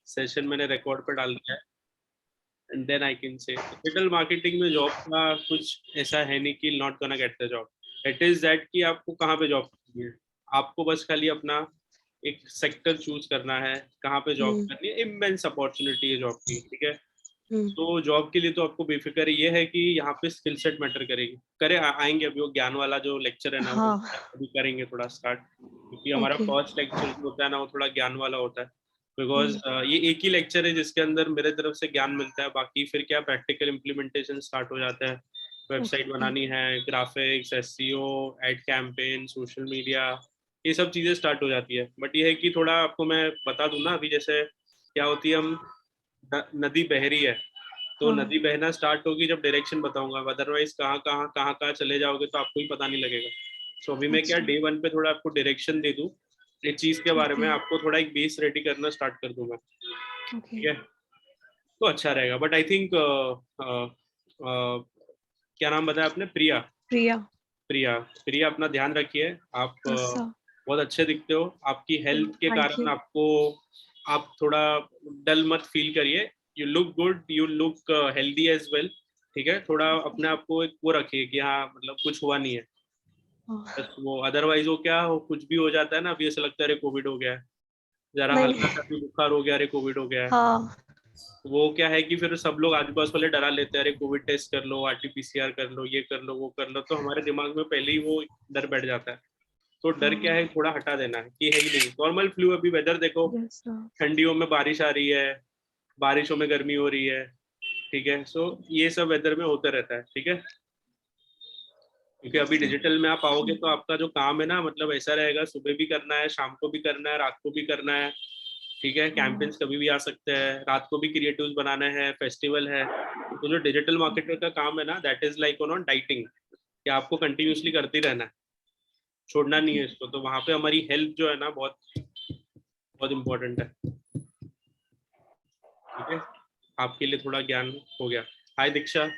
Session मैंने record पे डाल दिया है, and then I can say digital marketing में जॉब का कुछ ऐसा है नहीं कि not gonna get the job. It is that कि आपको कहाँ पे जॉब करनी है, आपको बस खाली अपना एक सेक्टर चूज करना है, कहाँ पे जॉब हम्म, करनी है। इमेंस अपॉर्चुनिटी है जॉब की, ठीक है। हम्म, तो जॉब के लिए तो आपको बेफिक्र ये है कि यहाँ पे स्किल सेट मैटर करेगी, आएंगे अभी वो ज्ञान वाला जो लेक्चर है ना वो हाँ, अभी करेंगे थोड़ा स्टार्ट, क्योंकि हमारा ओके, फर्स्ट लेक्चर जो होता है ना वो थोड़ा ज्ञान वाला होता है। बिकॉज हम्म, ये एक ही लेक्चर है जिसके अंदर मेरे तरफ से ज्ञान मिलता है, बाकी फिर क्या प्रैक्टिकल इम्प्लीमेंटेशन स्टार्ट हो जाता है। वेबसाइट ओके, बनानी है, graphics, SEO, ad campaign, social media, ये सब चीज़ें स्टार्ट हो जाती है। बट ये है कि थोड़ा आपको मैं बता दूं ना, अभी जैसे क्या होती है, हम नदी बह रही है, तो हाँ, नदी बहना स्टार्ट होगी जब डायरेक्शन बताऊंगा, अदरवाइज कहाँ कहाँ चले जाओगे तो आपको ही पता नहीं लगेगा। सो अभी मैं क्या अच्छा, डे वन पे थोड़ा आपको डायरेक्शन दे दूँ इस चीज के बारे ओके, में, आपको थोड़ा एक बेस रेडी करना स्टार्ट कर दूंगा, ओके, ठीक है। तो अच्छा रहेगा। बट आई थिंक क्या नाम बताया आपने, प्रिया? प्रिया, प्रिया, प्रिया अपना ध्यान रखिए। आप अच्छा, बहुत अच्छे दिखते हो, आपकी हेल्थ के थैंक कारण यू, आपको, आप थोड़ा डल मत फील करिए। You look good, you look healthy as well, ठीक है। थोड़ा अपने आप को एक वो रखिए कि हाँ मतलब कुछ हुआ नहीं है, हाँ, बस वो अदरवाइज वो क्या हो, कुछ भी हो जाता है ना, अभी ऐसा लगता है अरे कोविड हो गया है, जरा नहीं, हल्का सा भी बुखार हो गया अरे कोविड हो गया है। हाँ, वो क्या है कि फिर सब लोग आजू बाजू वाले डरा लेते हैं, अरे कोविड टेस्ट कर लो, आरटीपीसीआर कर लो, ये कर लो वो कर लो, तो हमारे दिमाग में पहले ही वो डर बैठ जाता है। तो डर क्या हाँ, है, थोड़ा हटा देना है कि है ही नहीं, नॉर्मल फ्लू। अभी वेदर देखो, यस, ठंडियों में बारिश आ रही है, बारिशों में गर्मी हो रही है, ठीक है। सो ये सब वेदर में होता रहता है, ठीक है। क्योंकि अभी ओके, डिजिटल में आप आओगे तो आपका जो काम है ना, मतलब ऐसा रहेगा, सुबह भी करना है, शाम को भी करना है, रात को भी करना है, ठीक है। हाँ, कैंपेन्स कभी भी आ सकते हैं, रात को भी क्रिएटिव्स बनाना है, फेस्टिवल है। तो जो डिजिटल मार्केटर का काम है ना, that is like on dieting, कि आपको कंटिन्यूसली करते रहना है, छोड़ना नहीं ओके, है इसको। तो वहां पे हमारी हेल्थ जो है ना बहुत बहुत इंपॉर्टेंट है, ठीक है। आपके लिए थोड़ा ज्ञान हो गया। Hi Diksha.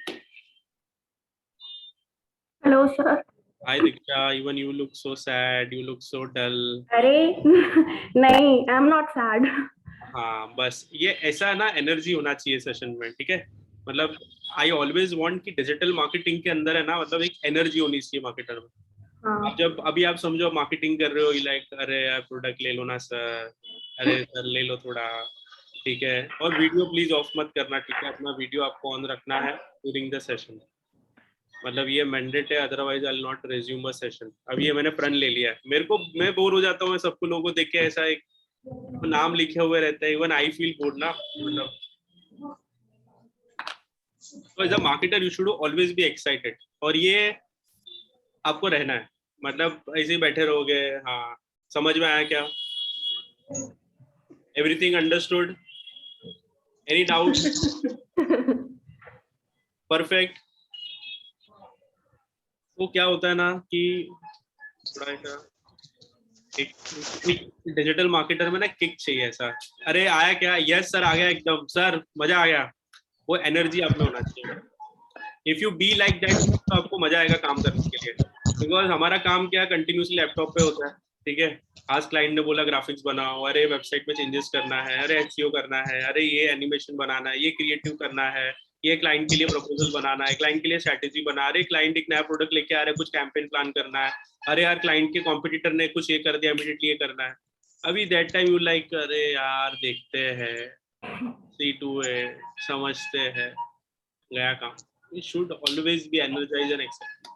Hello sir. Hi Diksha, even you look so sad, you look so dull. अरे नहीं, आई एम नॉट सैड। हाँ बस ये ऐसा ना एनर्जी होना चाहिए सेशन में, ठीक है। मतलब आई ऑलवेज वांट कि डिजिटल मार्केटिंग के अंदर है ना, मतलब एक एनर्जी होनी चाहिए मार्केटर में। आप हाँ, जब अभी आप समझो मार्केटिंग कर रहे हो, लाइक अरे यार प्रोडक्ट ले लो ना सर, अरे सर ले लो थोड़ा, ठीक है। और वीडियो प्लीज ऑफ मत करना, ठीक है, अपना वीडियो आपको ऑन रखना है ड्यूरिंग द सेशन, मतलब ये मैंडेट है, otherwise I will not resume a session. अब ये मैंने प्रण ले लिया है, मेरे को, मैं बोर हो जाता हूँ, मैं सबको लोगों को देख के ऐसा एक नाम लिखे हुए रहते हैं, इवन आई फील बोर्ड ना, मतलब। तो as a marketer you should always be excited, और ये आपको रहना है, मतलब ऐसे ही बैठे रहोगे। हाँ, समझ में आया क्या? Everything understood? Any doubts? Perfect. तो क्या होता है ना कि थोड़ा ऐसा एक डिजिटल मार्केटर में ना किक चाहिए ऐसा, अरे आया क्या, यस सर आ गया, एकदम सर मजा आ गया, वो एनर्जी आप में होना चाहिए। If you be like that तो आपको मजा आएगा काम करने के लिए। बिकॉज हमारा काम क्या कंटिन्यूसली लैपटॉप पे होता है, ठीक है। आज क्लाइंट ने बोला ग्राफिक्स बनाओ, अरे वेबसाइट में चेंजेस करना है, अरे एसईओ करना है, अरे ये एनिमेशन बनाना है, ये क्रिएटिव करना है, ये क्लाइंट के लिए प्रपोजल बनाना है, क्लाइंट के लिए स्ट्रैटेजी बना, अरे क्लाइंट एक नया प्रोडक्ट लेके आ रहे हैं, कुछ कैंपेन प्लान करना है, अरे यार क्लाइंट के कॉम्पिटिटर ने कुछ ये कर दिया, इमीडिएटली ये करना है। अभी दैट टाइम यू लाइक अरे यार देखते हैं, सी टू है, समझते हैं, गया काम। It should always be energized and exciting.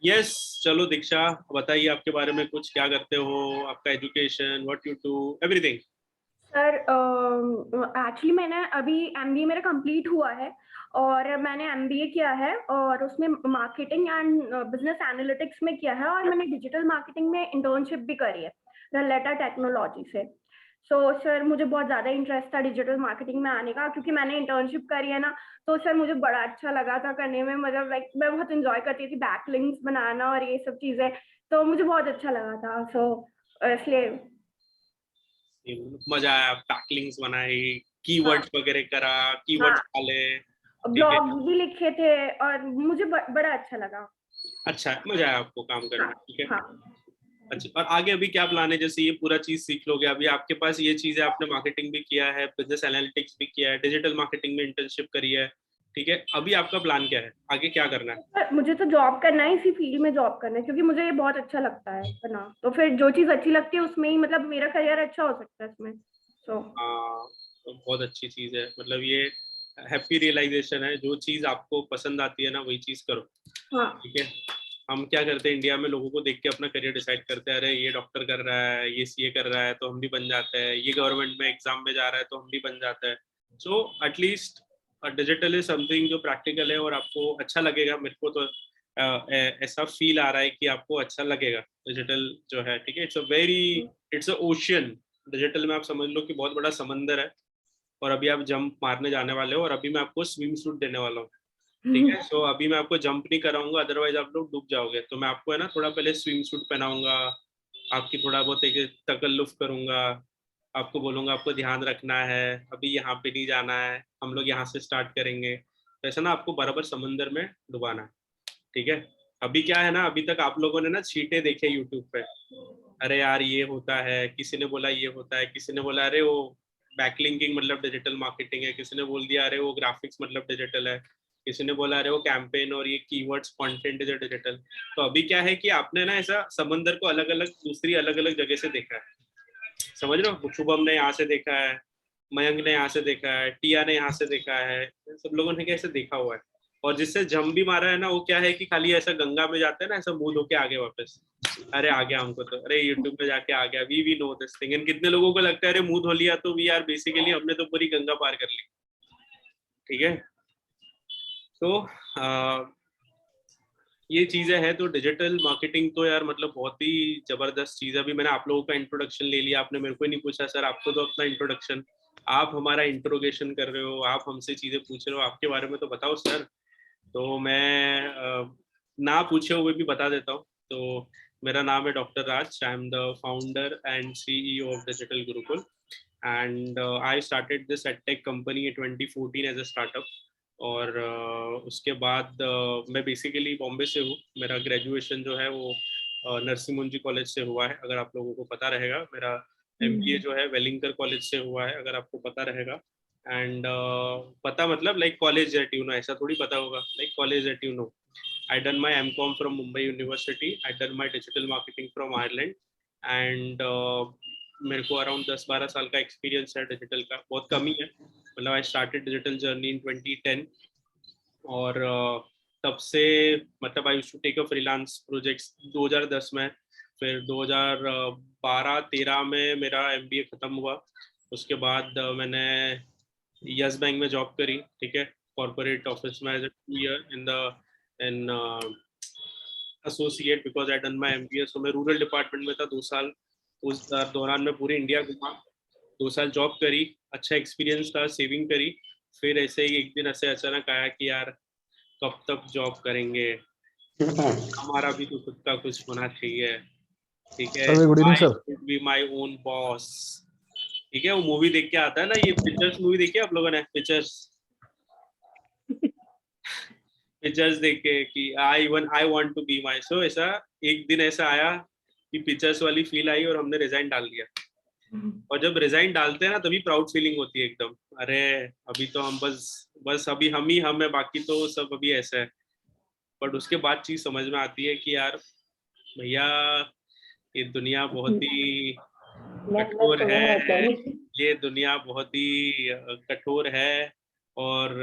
Yes, चलो दीक्षा, बताइए आपके बारे में कुछ, क्या करते हो, आपका education, what you do, everything. Sir actually मैंने अभी एमबीए मेरा कंप्लीट हुआ है, और मैंने एमबीए किया है और उसमें मार्केटिंग एंड बिजनेस एनालिटिक्स में किया है, और मैंने डिजिटल मार्केटिंग में इंटर्नशिप भी करी है रलेटा टेक्नोलॉजी से। सो सर मुझे बहुत ज़्यादा इंटरेस्ट था डिजिटल मार्केटिंग में आने का, क्योंकि मैंने इंटर्नशिप करी है ना। तो सर मुझे बड़ा अच्छा लगा था करने में, मतलब लाइक मैं बहुत इंजॉय करती थी बैकलिंक्स बनाना और ये सब चीज़ें, तो मुझे बहुत अच्छा लगा था। सो इसलिए मजा आया, पैकलिंग्स बनाई, हाँ, कीवर्ड्स वगैरह करा, कीवर्ड्स हाँ, डाले, ठीक है। ब्लॉग्स भी लिखे थे और मुझे बड़ा अच्छा लगा। अच्छा, मजा आया आपको काम करने हाँ, में, ठीक है। हाँ, अच्छा, और आगे अभी क्या प्लान है? जैसे ये पूरा चीज सीख लोगे, अभी आपके पास ये चीज है, आपने मार्केटिंग भी किया है, बिजनेस एनालिटिक्स भी किया है, डिजिटल मार्केटिंग में इंटर्नशिप करी है, ठीक है, अभी आपका प्लान क्या है, आगे क्या करना है? पर मुझे तो जॉब करना है, इसी फील्ड में जॉब करना है, क्योंकि मुझे ये बहुत अच्छा लगता है करना। तो फिर जो चीज अच्छी लगती है उसमें ही मतलब मेरा करियर अच्छा हो सकता है इसमें। सो हाँ, तो बहुत अच्छी चीज है, मतलब ये हैप्पी रियलाइजेशन है, जो चीज आपको पसंद आती है ना वही चीज करो, हाँ। ठीक है। हम क्या करते हैं इंडिया में, लोगों को देख के अपना करियर डिसाइड करते हैं, अरे ये डॉक्टर कर रहा है, ये सीए कर रहा है तो हम भी बन जाते हैं, ये गवर्नमेंट में एग्जाम में जा रहा है तो हम भी बन जाते हैं। So at least digital is something जो प्रैक्टिकल है और आपको अच्छा लगेगा। मेरे को तो ऐसा फील आ रहा है कि आपको अच्छा लगेगा डिजिटल जो है, ठीक है। It's a ocean. डिजिटल में आप समझ लो कि बहुत बड़ा समंदर है, और अभी आप जंप मारने जाने वाले हो, और अभी मैं आपको स्विम सूट देने वाला हूँ, ठीक है। सो अभी मैं आपको जंप नहीं कराऊंगा, अदरवाइज आप लोग डूब जाओगे, तो मैं आपको है ना थोड़ा पहले स्विम सूट पहनाऊंगा, आपकी थोड़ा बहुत एक तकल्लुफ करूंगा, आपको बोलूंगा आपको ध्यान रखना है, अभी यहाँ पे नहीं जाना है, हम लोग यहाँ से स्टार्ट करेंगे, तो ऐसा ना आपको बराबर समंदर में डुबाना है, ठीक है। अभी क्या है ना, अभी तक आप लोगों ने ना छींटे देखे यूट्यूब पे, अरे यार ये होता है, किसी ने बोला ये होता है, किसी ने बोला अरे वो बैकलिंकिंग मतलब डिजिटल मार्केटिंग है, किसी ने बोल दिया अरे वो ग्राफिक्स मतलब डिजिटल है, किसी ने बोला अरे वो कैंपेन और ये कीवर्ड्स कंटेंट इज डिजिटल। तो अभी क्या है कि आपने ना ऐसा समंदर को अलग अलग दूसरी अलग अलग जगह से देखा है, समझ रहे हो? शुभम ने यहाँ से देखा है, मयंक ने यहाँ से देखा है, टिया ने यहाँ से देखा है, सब लोगों ने कैसे देखा हुआ है। और जिससे जम भी मारा है ना, वो क्या है कि खाली ऐसा गंगा में जाते हैं ना, ऐसा मुंह धो के आगे वापस, अरे आ गया हमको तो, अरे यूट्यूब पे जाके आ गया, we know this thing. And कितने लोगों को लगता है अरे मुंह धो लिया तो वी आर बेसिकली, हमने तो पूरी गंगा पार कर ली, ठीक है। तो ये चीजें हैं। तो डिजिटल मार्केटिंग तो यार मतलब बहुत ही जबरदस्त चीज है। अभी मैंने आप लोगों का इंट्रोडक्शन ले लिया, आपने मेरे को ही नहीं पूछा सर आपको तो अपना इंट्रोडक्शन, आप हमारा इंट्रोगेशन कर रहे हो, आप हमसे चीजें पूछ रहे हो, आपके बारे में तो बताओ सर। तो मैं ना पूछे हुए भी बता देता हूँ। तो मेरा नाम है doctor Raj, I am the founder and CEO of Digital Gurukul, and I started this edtech company 2014 as a startup. और उसके बाद मैं बेसिकली बॉम्बे से हूँ, मेरा ग्रेजुएशन जो है वो नरसिंह मुंजी कॉलेज से हुआ है, अगर आप लोगों को पता रहेगा। मेरा एमबीए जो है वेलिंगकर कॉलेज से हुआ है, अगर आपको पता रहेगा। एंड पता मतलब like college that you know, ऐसा थोड़ी पता होगा, like college that you know. I done my MCOM from Mumbai University. I done my digital marketing from Ireland. And मेरे को अराउंड 10-12 साल का एक्सपीरियंस है डिजिटल का, बहुत कम ही है, मतलब I started digital journey in 2010। और तब से मतलब I used to take a freelance projects 2010 में, फिर 2012-13 में मेरा एमबीए खत्म हुआ। उसके बाद मैंने यस बैंक में जॉब करी, ठीक है, कॉर्पोरेट ऑफिस में as a 2 year in the in associate, because I done my MBA. So मैं रूरल डिपार्टमेंट में था 2 साल, उस दौरान मैं पूरी इंडिया घुमा, 2 साल जॉब करी, अच्छा एक्सपीरियंस था, सेविंग करी। फिर ऐसे ही एक दिन ऐसे अचानक आया कि यार कब तक जॉब करेंगे, हमारा भी तो खुद का कुछ होना चाहिए, ठीक है, sir good evening I sir. Should be my own boss, ठीक है। वो मूवी देख के आता है ना, ये पिक्चर्स मूवी देखी है आप लोगों ने? पिक्चर्स पिक्चर्स देख के कि I want to be my, so ऐसा एक दिन ऐसा आया कि पिक्चर्स वाली फील आई और हमने रिजाइन डाल दिया। और जब रिजाइन डालते हैं ना तभी प्राउड फीलिंग होती है एकदम, अरे अभी तो हम बस बस अभी हम ही हम है, बाकी तो सब अभी ऐसा है। बट उसके बाद चीज समझ में आती है कि यार भैया ये दुनिया बहुत ही कठोर है, ये दुनिया बहुत ही कठोर है। और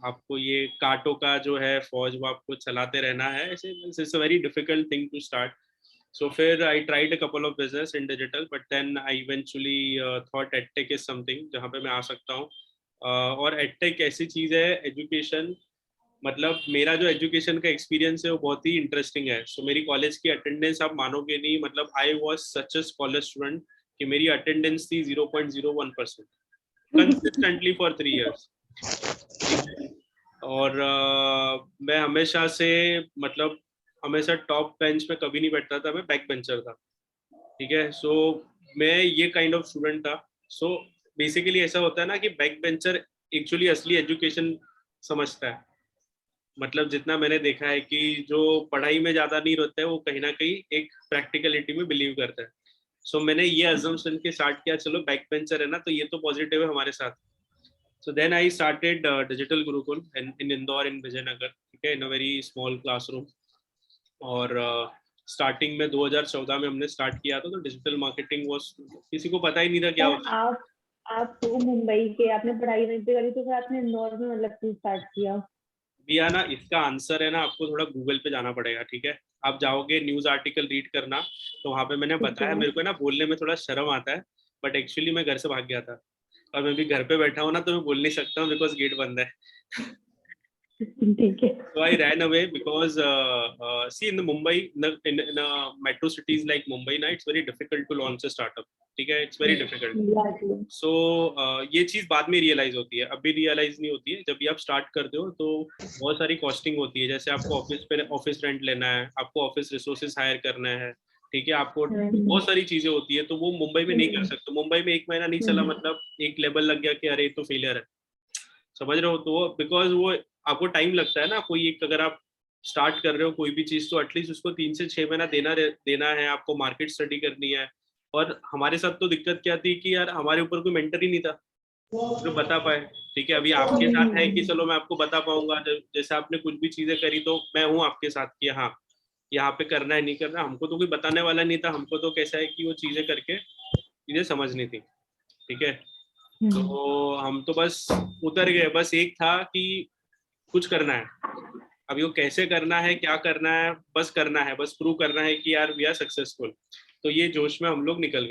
आपको ये कांटों का जो है फौज वो आपको चलाते रहना है, ऐसे it's a very difficult thing to start. So फिर I tried a couple of business in digital, but then I eventually thought edtech is something जहाँ पे मैं आ सकता हूँ। और एडटेक ऐसी चीज है, एजुकेशन, मतलब मेरा जो एजुकेशन का एक्सपीरियंस है वो बहुत ही इंटरेस्टिंग है। सो मेरी कॉलेज की अटेंडेंस आप मानोगे नहीं, मतलब I was such a scholar student कि मेरी अटेंडेंस थी 0.01% कंसिस्टेंटली फॉर 3 इयर्स। और मैं हमेशा से मतलब हमेशा टॉप बेंच में कभी नहीं बैठता था, मैं बैक बेंचर था, ठीक है। सो मैं ये काइंड ऑफ स्टूडेंट था। सो बेसिकली ऐसा होता है ना कि बैक बेंचर एक्चुअली असली एजुकेशन समझता है, मतलब जितना मैंने देखा है कि जो पढ़ाई में ज्यादा नहीं रहता है वो कहीं ना कहीं एक प्रैक्टिकलिटी में बिलीव करता है. सो मैंने ये अजम्पशन के स्टार्ट किया, चलो बैक बेंचर है ना तो ये तो पॉजिटिव है हमारे साथ. So then I started digital Gurukul in Indore in Vijayanagar, ठीक है, in a very small classroom. और स्टार्टिंग में 2014 में हमने स्टार्ट किया था, तो डिजिटल मार्केटिंग वो किसी को पता ही नहीं था क्या सर होता है. आप तो मुंबई के, आपने पढ़ाई वहीं पे करी, तो फिर आपने इंदौर में मतलब क्यों स्टार्ट किया? भैया ना इसका आंसर है ना, आपको थोड़ा गूगल पे जाना पड़ेगा, ठीक है. आप जाओगे न्यूज आर्टिकल रीड करना, तो वहां पे मैंने ठीक बताया, है। मेरे को ना बोलने में थोड़ा शर्म आता है, बट एक्चुअली मैं घर से भाग गया था. और मैं भी घर पे बैठा हूँ ना, तो मैं बोल नहीं सकता हूँ बिकॉज गेट बंद है. ठीक है। So I ran away because see in the Mumbai in metro cities like Mumbai ना it's very difficult to launch a startup. ठीक है, it's very difficult. Exactly. So ये चीज बाद में रियलाइज होती है, अभी रियलाइज नहीं होती है. जब भी आप स्टार्ट करते हो तो बहुत सारी कॉस्टिंग होती है, जैसे आपको ऑफिस रेंट लेना है, आपको ऑफिस रिसोर्सेज हायर करना है, ठीक है, आपको बहुत सारी चीजें होती है. तो वो मुंबई में नहीं कर सकते. मुंबई में एक महीना नहीं चला मतलब एक लेवल लग गया कि अरे तो फेलियर है, समझ रहे हो. तो बिकॉज वो आपको टाइम लगता है ना, कोई एक अगर आप स्टार्ट कर रहे हो कोई भी चीज, तो एटलीस्ट उसको 3 से 6 महीना देना है, आपको मार्केट स्टडी करनी है. और हमारे साथ तो दिक्कत क्या थी कि यार हमारे ऊपर कोई मेंटर ही नहीं था जो बता पाए. ठीक है, अभी आपके साथ है कि चलो मैं आपको बता पाऊंगा, जैसे आपने कुछ भी चीजें करी तो मैं हूँ आपके साथ कि हाँ यहाँ पे करना है नहीं करना. हमको तो कोई बताने वाला नहीं था, हमको तो कैसा है कि वो चीजें करके चीजें समझनी थी, ठीक है. तो हम तो बस उतर गए, बस एक था कि कुछ करना है. अभी वो कैसे करना है, क्या करना है, बस करना है, बस प्रूव करना है कि यार वी आर सक्सेसफुल. तो ये जोश में हम लोग निकल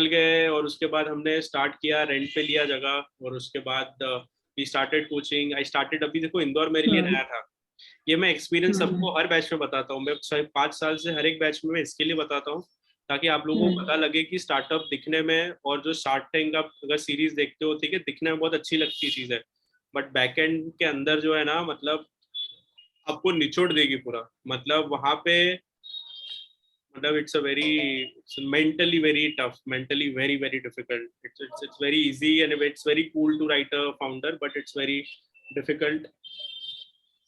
गए. और उसके बाद हमने स्टार्ट किया, रेंट पे लिया जगह, और उसके बाद we started coaching. I started, अभी देखो इंदौर मेरे लिए नया था. ये मैं एक्सपीरियंस सबको हर बैच में बताता हूँ, मैं 5 साल से हर एक बैच में इसके लिए बताता हूँ ताकि आप लोगों को पता लगे कि स्टार्टअप दिखने में, और जो शार्क टैंक आप अगर सीरीज देखते हो, ठीक है, दिखने में बहुत अच्छी लगती चीज है, बट बैकएंड के अंदर जो है ना, मतलब आपको निचोड़ देगी पूरा. मतलब वहां पे मतलब it's a very mentally very tough, mentally very very difficult. It's very easy and it's very cool to write a founder, but it's very difficult,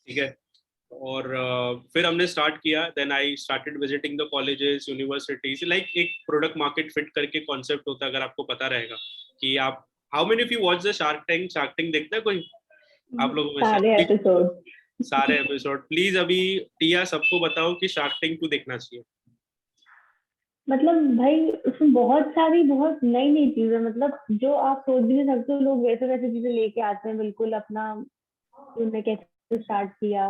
ठीक है. और फिर हमने स्टार्ट किया. Then I started visiting the colleges, universities, like एक product market fit करके concept होता है, अगर आपको पता रहेगा कि आप, how many of you watch the shark tank देखता है कोई आप लोगों में से? सारे एपिसोड। सारे एपिसोड. प्लीज अभी टिया सबको बताओ कि शार्क टैंक क्यों देखना चाहिए. मतलब भाई उसमें बहुत सारी बहुत नई नई चीजें, मतलब जो आप सोच भी नहीं सकते, लोग वैसे वैसे चीजें लेके आते हैं बिल्कुल अपना, उन्होंने कैसे स्टार्ट किया।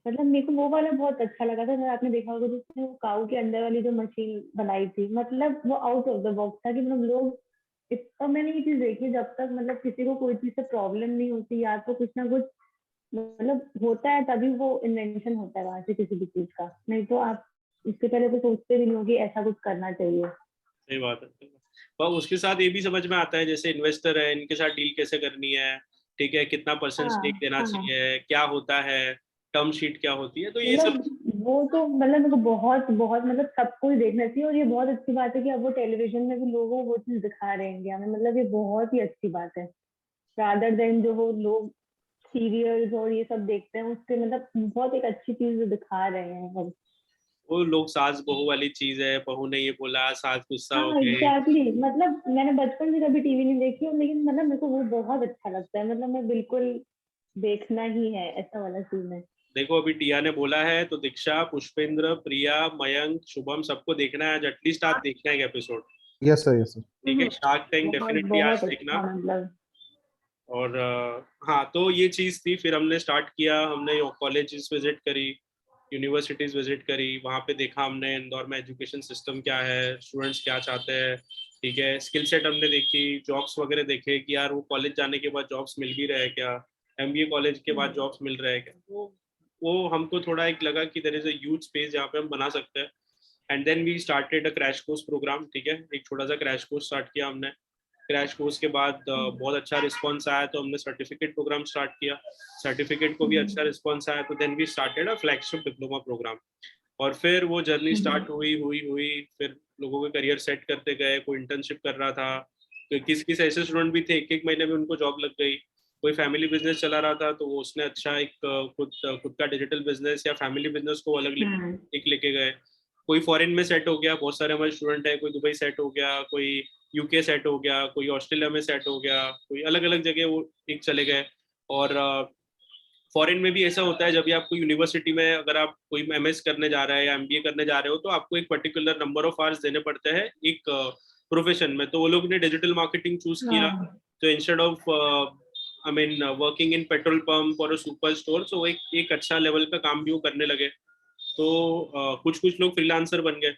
मतलब मेरे को वो वाला बहुत अच्छा लगा था, अगर आपने देखा होगा जिसने वो काऊ के अंदर वाली जो मशीन बनाई थी, मतलब वो आउट ऑफ द बॉक्स था कि मतलब लोग इतना, मैंने ये चीज देखी जब तक मतलब किसी को कोई चीज से प्रॉब्लम नहीं होती या तो कुछ ना कुछ मतलब होता है तभी वो इन्वेंशन होता है वहां से किसी भी चीज का, नहीं तो आप इससे पहले तो सोचते भी नहीं हो कि ऐसा कुछ करना चाहिए। सही बात है. पर उसके साथ ये भी समझ में आता है, जैसे इन्वेस्टर है, इनके साथ डील कैसे करनी है, ठीक है, कितना परसेंट हाँ स्टेक देना हाँ। चाहिए, क्या होता है, टर्म शीट क्या होती है, तो ये सब. मतलब वो तो मतलब मेरे को बहुत बहुत मतलब सबको ही देखना चाहिए, और ये बहुत अच्छी बात है कि अब वो टेलीविजन में भी लोगों को वो चीज दिखा रहे हैं इंडिया में, मतलब ये बहुत ही अच्छी बात है। रादर देन जो वो लोग सीरियल्स और ये सब देखते हैं उसके, मतलब बहुत एक अच्छी चीज दिखा रहे हैं अब। वो लोग सास बहू वाली चीज है, बहू ने ये बोला, सास गुस्सा हो हाँ गई. एग्जैक्टली मतलब मैंने बचपन से कभी टीवी नहीं देखी और, लेकिन मतलब मेरे को वो बहुत अच्छा लगता है, मतलब मैं बिल्कुल देखना ही है ऐसा वाला सीन है। देखो अभी टिया ने बोला है तो दीक्षा, पुष्पेंद्र, प्रिया, मयंक, शुभम सबको देखना है, एटलीस्ट आप देखना है episode. Yes sir, yes sir. ठीक है, शार्क टैंक बहुत डेफिनेटली आज बहुत देखना. अच्छा मतलब। और हाँ, तो ये चीज़ थी. फिर हमने स्टार्ट किया, हमने कॉलेजेस विजिट करी, यूनिवर्सिटीज़ विजिट करी, वहाँ पे देखा हमने इंदौर में एजुकेशन सिस्टम क्या है, स्टूडेंट्स क्या चाहते हैं, ठीक है, स्किल सेट हमने देखी, जॉब्स वगैरह देखे कि यार वो कॉलेज जाने के बाद जॉब्स मिल भी रहे हैं क्या, एमबीए कॉलेज के बाद जॉब्स मिल रहे हैं क्या. तो वो हमको थोड़ा एक लगा कि there is a huge space जहाँ पे हम बना सकते हैं. And then we started a crash course program, ठीक है, एक छोटा सा क्रैश कोर्स स्टार्ट किया हमने. क्रैश कोर्स के बाद बहुत अच्छा रिस्पॉन्स आया तो हमने सर्टिफिकेट प्रोग्राम स्टार्ट किया. सर्टिफिकेट को भी अच्छा रिस्पॉन्स आया तो then we started a flagship diploma program. और फिर वो जर्नी स्टार्ट हुई हुई हुई फिर लोगों के करियर सेट करते गए, कोई इंटर्नशिप कर रहा था, तो किस किस ऐसे स्टूडेंट भी थे 1-1 महीने में उनको जॉब लग गई, कोई फैमिली बिजनेस चला रहा था तो वो उसने अच्छा एक खुद का डिजिटल बिजनेस या फैमिली बिजनेस को अलग एक लेके गए। कोई फॉरेन में सेट हो गया, बहुत सारे हमारे स्टूडेंट है, कोई दुबई सेट हो गया, कोई यूके सेट हो गया, कोई ऑस्ट्रेलिया में सेट हो गया, कोई अलग अलग जगह वो एक चले गए। और फॉरेन में भी ऐसा होता है, जब भी आपको यूनिवर्सिटी में अगर आप कोई एमएस करने जा रहे हैं या एमबीए करने जा रहे हो तो आपको एक पर्टिकुलर नंबर ऑफ आवर्स देने पड़ते हैं एक प्रोफेशन में। तो वो लोग ने डिजिटल मार्केटिंग चूज किया। तो instead of I mean working in petrol pump और सुपर स्टोर, तो वो एक अच्छा लेवल का काम भी वो करने लगे। तो कुछ कुछ लोग फ्रीलांसर बन गए।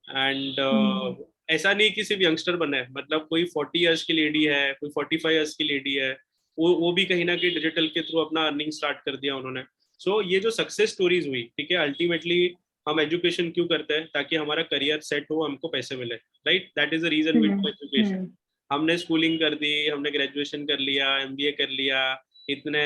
एंड ऐसा नहीं कि सिर्फ यंगस्टर बने, मतलब कोई 40 इयर्स की लेडी है, कोई 45 इयर्स की लेडी है, वो भी कहीं ना कहीं डिजिटल के थ्रू अपना अर्निंग स्टार्ट कर दिया उन्होंने। सो ये जो सक्सेस स्टोरीज हुई, ठीक है, अल्टीमेटली हम एजुकेशन क्यों करते हैं? ताकि हमारा करियर सेट हो, हमको पैसे मिले, right? That is the reason we do education. हमने स्कूलिंग कर दी, हमने ग्रेजुएशन कर लिया, एमबीए कर लिया, इतने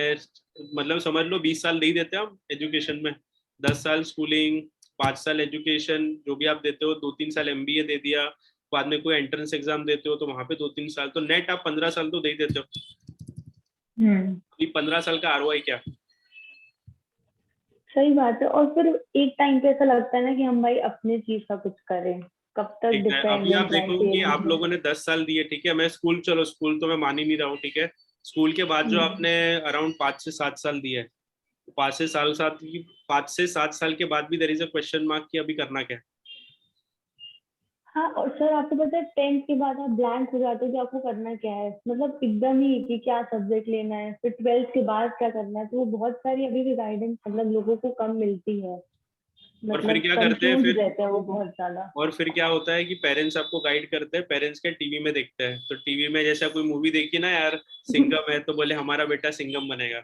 मतलब समझ लो 20 साल नहीं देते हम एजुकेशन में। 10 साल स्कूलिंग, 5 साल एजुकेशन, जो भी आप देते हो, 2-3 साल एमबीए दे दिया, बाद में कोई एंट्रेंस एग्जाम देते हो तो वहां पे 2-3 साल, तो नेट आप 15 साल तो दे ही देते हो। 15 साल का आरओआई क्या? सही बात है। और फिर एक टाइम पे ऐसा लगता है ना कि हम भाई अपने चीज का कुछ करें, कब तक अभी आप डिपेंडेंट देखो रहे कि आप लोगों ने 10 साल दिए, ठीक है, मैं स्कूल, चलो स्कूल तो मैं मान ही नहीं रहा हूँ, ठीक है, स्कूल के बाद जो आपने अराउंड 5 से 7 साल दिए, 5 से 7 साल के बाद भी there is a question mark कि अभी करना क्या है। हाँ, और सर आपको पता है 10th के बाद आप ब्लैंक हो जाते हो कि आपको करना क्या है, मतलब एकदम ही कि क्या सब्जेक्ट लेना है, फिर 12th के बाद क्या करना है। तो वो बहुत सारी अभी भी गाइडेंस मतलब लोगों को कम मिलती है, और फिर मतलब क्या करते हैं कंफ्यूज फिर? रहते हैं वो बहुत ज्यादा। और फिर क्या होता है कि पेरेंट्स आपको गाइड करते हैं, पेरेंट्स के टीवी में देखते हैं, तो टीवी में जैसा कोई मूवी देखी ना यार, सिंघम है, तो बोले हमारा बेटा सिंघम बनेगा।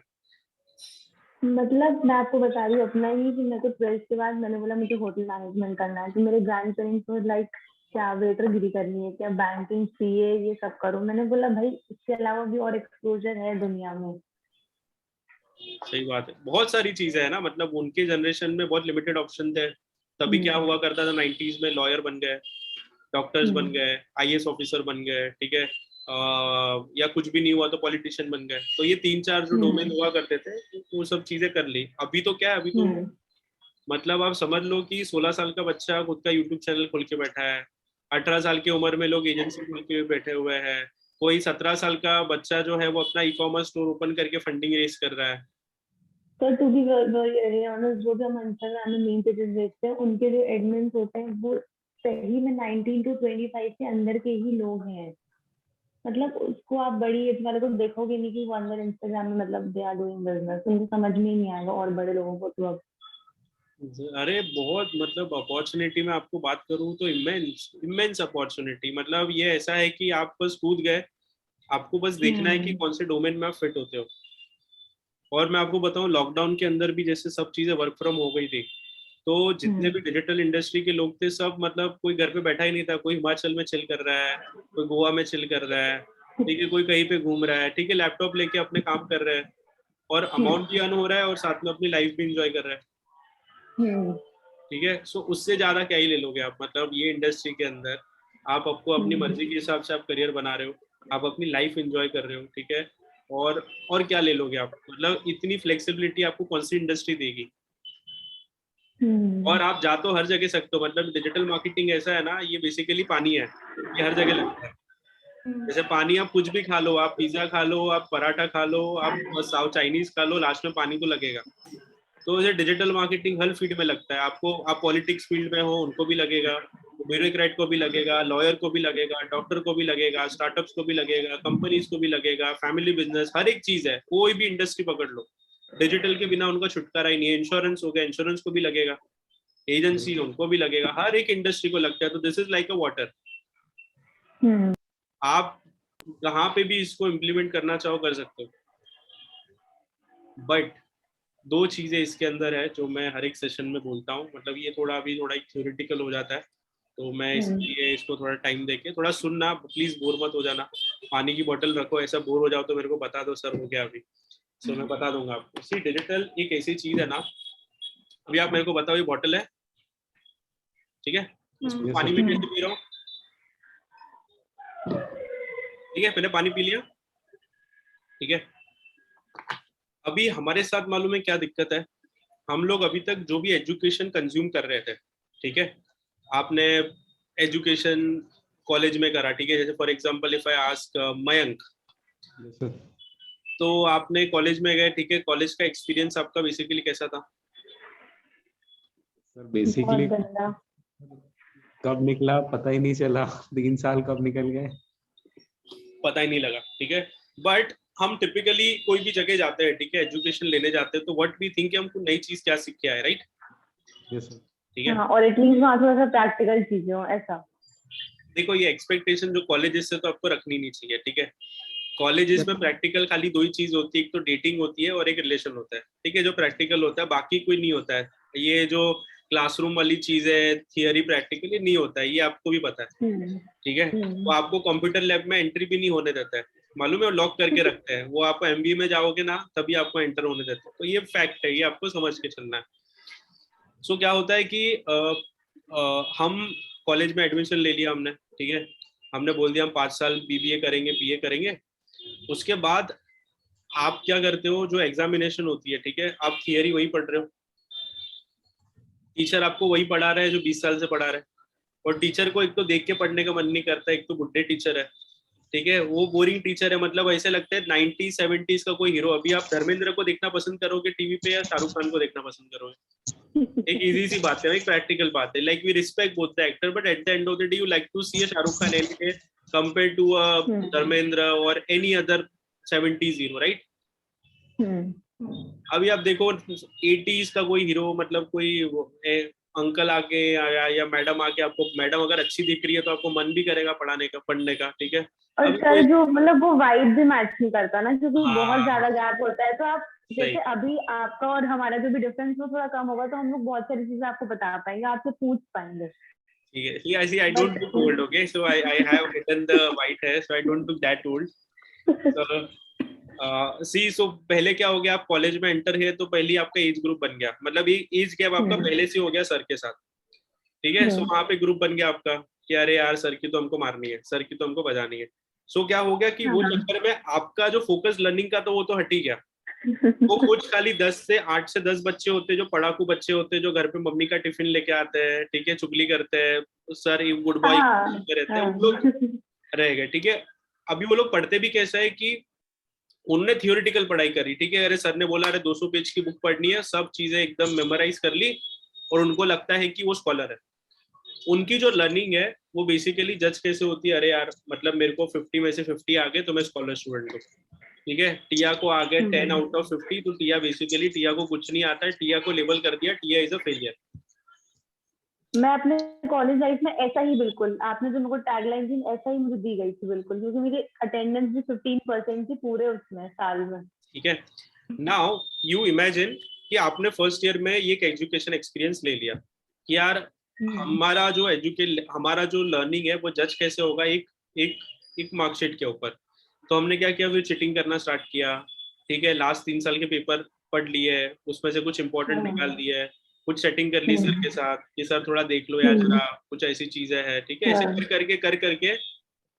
मतलब मैं आपको बता रही हूँ अपना ही कि मेरे को 12th के बाद मैंने बोला मुझे होटल मैनेजमेंट करना है, तो मेरे ग्रैंड पेरेंट्स ने लाइक क्या वेटर गिरी करनी है क्या, बैंकिंग सीए ये सब करो। मैंने बोला भाई इसके अलावा भी और एक्सपोजर है दुनिया में। सही बात है, बहुत सारी चीजें है ना, मतलब उनके जनरेशन में बहुत लिमिटेड ऑप्शन थे। तभी क्या हुआ करता था 90s में, लॉयर बन गए, डॉक्टर्स बन गए, आईएएस ऑफिसर बन गए, ठीक है, या कुछ भी नहीं हुआ तो पॉलिटिशियन बन गए। तो ये 3-4 जो डोमेन हुआ करते थे, वो सब चीजें कर ली। अभी तो क्या है, अभी तो मतलब आप समझ लो कि 16 साल का बच्चा खुद का यूट्यूब चैनल खोल के बैठा है, 18 साल की उम्र में लोग एजेंसी खोल के बैठे हुए हैं, कोई 17 साल का बच्चा जो है वो अपना ई कॉमर्स स्टोर ओपन करके फंडिंग रेस कर रहा है। तो टू बी वेरी ऑनेस्ट, जो भी हम इंस्टाग्राम में मीम पेजेस देखते हैं उनके जो एडमिन्स होते हैं वो सही में 19 to 25 के अंदर के ही लोग हैं। मतलब उसको आप बड़ी एज वाले को देखोगे नहीं कि वो अंदर इंस्टाग्राम में मतलब दे आर डूइंग बिजनेस, उनको समझ में ही नहीं आएगा और बड़े लोगों को तो अब। अरे बहुत, मतलब अपॉर्चुनिटी में आपको बात करूं तो इमेंस इमेंस अपॉर्चुनिटी, मतलब ये ऐसा है कि आप बस कूद गए, आपको बस देखना है कि कौन से डोमेन में आप फिट होते हो। और मैं आपको बताऊं, लॉकडाउन के अंदर भी जैसे सब चीजें वर्क फ्रॉम हो गई थी, तो जितने भी डिजिटल इंडस्ट्री के लोग थे सब, मतलब कोई घर पे बैठा ही नहीं था, कोई हिमाचल में चिल कर रहा है, कोई गोवा में चिल कर रहा है, ठीक है, कोई कहीं पे घूम रहा है, ठीक है, लैपटॉप लेके अपने काम कर रहे हैं, और अमाउंट भी अर्न हो रहा है और साथ में अपनी लाइफ भी इंजॉय कर रहा है। ठीक है, सो उससे ज्यादा क्या ही ले लोगे आप, मतलब ये इंडस्ट्री के अंदर आप आपको अपनी मर्जी के हिसाब से आप करियर बना रहे हो, आप अपनी लाइफ एंजॉय कर रहे हो, ठीक है, और क्या ले लोगे आप, मतलब इतनी फ्लेक्सिबिलिटी आपको कौन सी इंडस्ट्री देगी? और आप जा तो हर जगह सकते हो, मतलब डिजिटल मार्केटिंग ऐसा है ना, ये बेसिकली पानी है, ये हर जगह लगता है। जैसे पानी, आप कुछ भी खा लो, आप पिज्जा खा लो, आप पराठा खा लो, आप साउथ चाइनीज खा लो, लास्ट में पानी तो लगेगा। तो ये डिजिटल मार्केटिंग हर फील्ड में लगता है आपको, आप पॉलिटिक्स फील्ड में हो उनको भी लगेगा, ब्यूरोक्रेट को भी लगेगा, लॉयर को भी लगेगा, डॉक्टर को भी लगेगा, स्टार्टअप्स को भी लगेगा, कंपनीज को भी लगेगा, फैमिली बिजनेस, हर एक चीज है, कोई भी इंडस्ट्री पकड़ लो, डिजिटल के बिना उनका छुटकारा ही नहीं है। इंश्योरेंस हो गया, इंश्योरेंस को भी लगेगा, एजेंसी उनको भी लगेगा, हर एक इंडस्ट्री को लगता है। तो this is like a water, आप कहाँ पे भी इसको इम्प्लीमेंट करना चाहो कर सकते हो। बट 2 चीजें इसके अंदर है जो मैं हर एक सेशन में बोलता हूँ, मतलब ये थोड़ा अभी थोड़ा थ्योरेटिकल हो जाता है, तो मैं इसलिए इसको थोड़ा टाइम देके थोड़ा सुनना, प्लीज बोर मत हो जाना। पानी की बोतल रखो, ऐसा बोर हो जाओ तो मेरे को बता दो सर हो गया अभी, सो मैं बता दूंगा आपको। सी डिजिटल एक ऐसी चीज है ना, अभी आप मेरे को बताओ, ये बॉटल है, ठीक है, इसको पानी में कैसे पी रहा हूँ, ठीक है, पहले पानी पी लिया, ठीक है, अभी हमारे साथ मालूम है क्या दिक्कत है, हम लोग अभी तक जो भी एजुकेशन कंज्यूम कर रहे थे, ठीक है, आपने एजुकेशन कॉलेज में करा, ठीक है, जैसे for example if I ask Mayank, तो आपने कॉलेज में गए, ठीक है, कॉलेज का एक्सपीरियंस आपका बेसिकली कैसा था? सर बेसिकली बहुत गंदा। कब निकला पता ही नहीं चला, 3 साल कब निकल गए पता ही नहीं लगा, ठीक है। बट हम टिपिकली कोई भी जगह जाते हैं, ठीक है, एजुकेशन लेने जाते हैं, तो व्हाट वी थिंक हमको नई चीज क्या सीख के आए, राइट? Yes sir. ठीक है। हाँ, और एटलीस्ट वहाँ थोड़ा सा प्रैक्टिकल चीजें हो ऐसा। देखो ये एक्सपेक्टेशन जो कॉलेजेस से तो आपको रखनी नहीं चाहिए, ठीक है। कॉलेजेस में प्रैक्टिकल खाली दो ही चीज होती है, एक तो डेटिंग होती है और एक रिलेशन होता है, ठीक है, जो प्रैक्टिकल होता है, बाकी कोई नहीं होता है। ये जो क्लासरूम वाली चीज है, थियरी प्रैक्टिकल, ये नहीं होता है, ये आपको भी पता है, ठीक है। वो आपको कंप्यूटर लैब में एंट्री भी नहीं होने देता है, मालूम है, लॉक करके रखते हैं। वो आप एमबीए में जाओगे ना, तभी आपको एंटर होने देते हैं। तो ये फैक्ट है, ये आपको समझ के चलना है। सो क्या होता है कि हम कॉलेज में एडमिशन ले लिया हमने, ठीक है, हमने बोल दिया हम 5 साल बीबीए करेंगे, बीए करेंगे। उसके बाद आप क्या करते हो, जो एग्जामिनेशन होती है, ठीक है, आप थियरी वही पढ़ रहे हो, टीचर आपको वही पढ़ा रहा है जो 20 साल से पढ़ा रहा है, और टीचर को एक तो देख के पढ़ने का मन नहीं करता, एक तो बुड्ढे टीचर है, ठीक है, वो बोरिंग टीचर है, मतलब ऐसे लगता है 90s 70s का कोई हीरो। अभी आप धर्मेंद्र को देखना पसंद करोगे टीवी पे या शाहरुख खान को देखना पसंद करोगे? एक इजी सी बात है, एक प्रैक्टिकल बात है, like we respect both the actor, but at the end of the day you like to see a Shahrukh Khan any day compare to a Dharmendra और any other 70s hero, right? अभी आप देखो 80s का कोई हीरो, मतलब कोई अंकल आके या मैडम आके, आपको मैडम अगर अच्छी दिख रही है तो आपको मन भी करेगा पढ़ाने का, पढ़ने का, ठीक है। और सर जो मतलब वो वाइब भी मैच नहीं करता ना, क्योंकि बहुत ज्यादा गैप होता है। तो आप जैसे अभी आपका और हमारा जो भी डिफरेंस वो थोड़ा कम होगा, तो हम लोग बहुत सारी चीजें आपको बता पाएंगे, आपसे पूछ पाएंगे। ठीक है, see, I see, I don't look old, okay, so I have hidden the white hair, so I don't look that old. So so पहले क्या हो गया, आप कॉलेज में एंटर है तो पहले आपका एज ग्रुप बन गया, मतलब ये एज गैप आपका पहले से हो गया सर के साथ, ठीक है। सो वहाँ पे ग्रुप बन गया आपका कि अरे यार सर की तो हमको मारनी है, सर की तो हमको बजानी है। सो क्या हो गया कि वो चक्कर में आपका जो फोकस लर्निंग का, तो वो तो हट ही गया। वो कुछ खाली 8 से 10 बच्चे होते जो पढ़ाकू बच्चे होते, जो घर पे मम्मी का टिफिन लेके आते हैं, ठीक है, चुगली करते हैं, सर गुड बॉय रहते हैं, वो लोग रह गए, ठीक है। अभी वो लोग पढ़ते भी कैसा है कि उन्होंने थियोरिटिकल पढ़ाई करी, ठीक है, अरे सर ने बोला अरे 200 पेज की बुक पढ़नी है, सब चीजें एकदम मेमोराइज कर ली, और उनको लगता है कि वो स्कॉलर है। उनकी जो लर्निंग है वो बेसिकली जज कैसे होती है, अरे यार मतलब मेरे को 50 में से 50 आ गए तो मैं स्कॉलर स्टूडेंट हूँ, ठीक है। टिया को आ गए 10 आउट ऑफ 50, तो टिया बेसिकली, टिया को कुछ नहीं आता है, टिया को लेबल कर दिया, टिया इज अ फेलियर। मैं अपने कॉलेज लाइफ में ऐसा ही, बिल्कुल आपने जो मेरे को टैगलाइन दी ऐसा ही मुझे दी गई थी, बिल्कुल, क्योंकि मेरी अटेंडेंस भी 15% थी पूरे उसमें साल में, ठीक है। नाउ यू इमेजिन कि आपने फर्स्ट ईयर में ये एजुकेशन एक्सपीरियंस ले लिया कि यार हमारा जो लर्निंग है वो जज कैसे होगा एक मार्कशीट के ऊपर। तो हमने क्या किया, फिर चिटिंग करना स्टार्ट किया, ठीक है, लास्ट 3 साल के पेपर पढ़ लिए, उसमें से कुछ इंपॉर्टेंट निकाल दिए, कुछ सेटिंग कर ली सर के साथ कि सर थोड़ा देख लो यार जरा, कुछ ऐसी चीजें हैं, ठीक है। ऐसे कर करके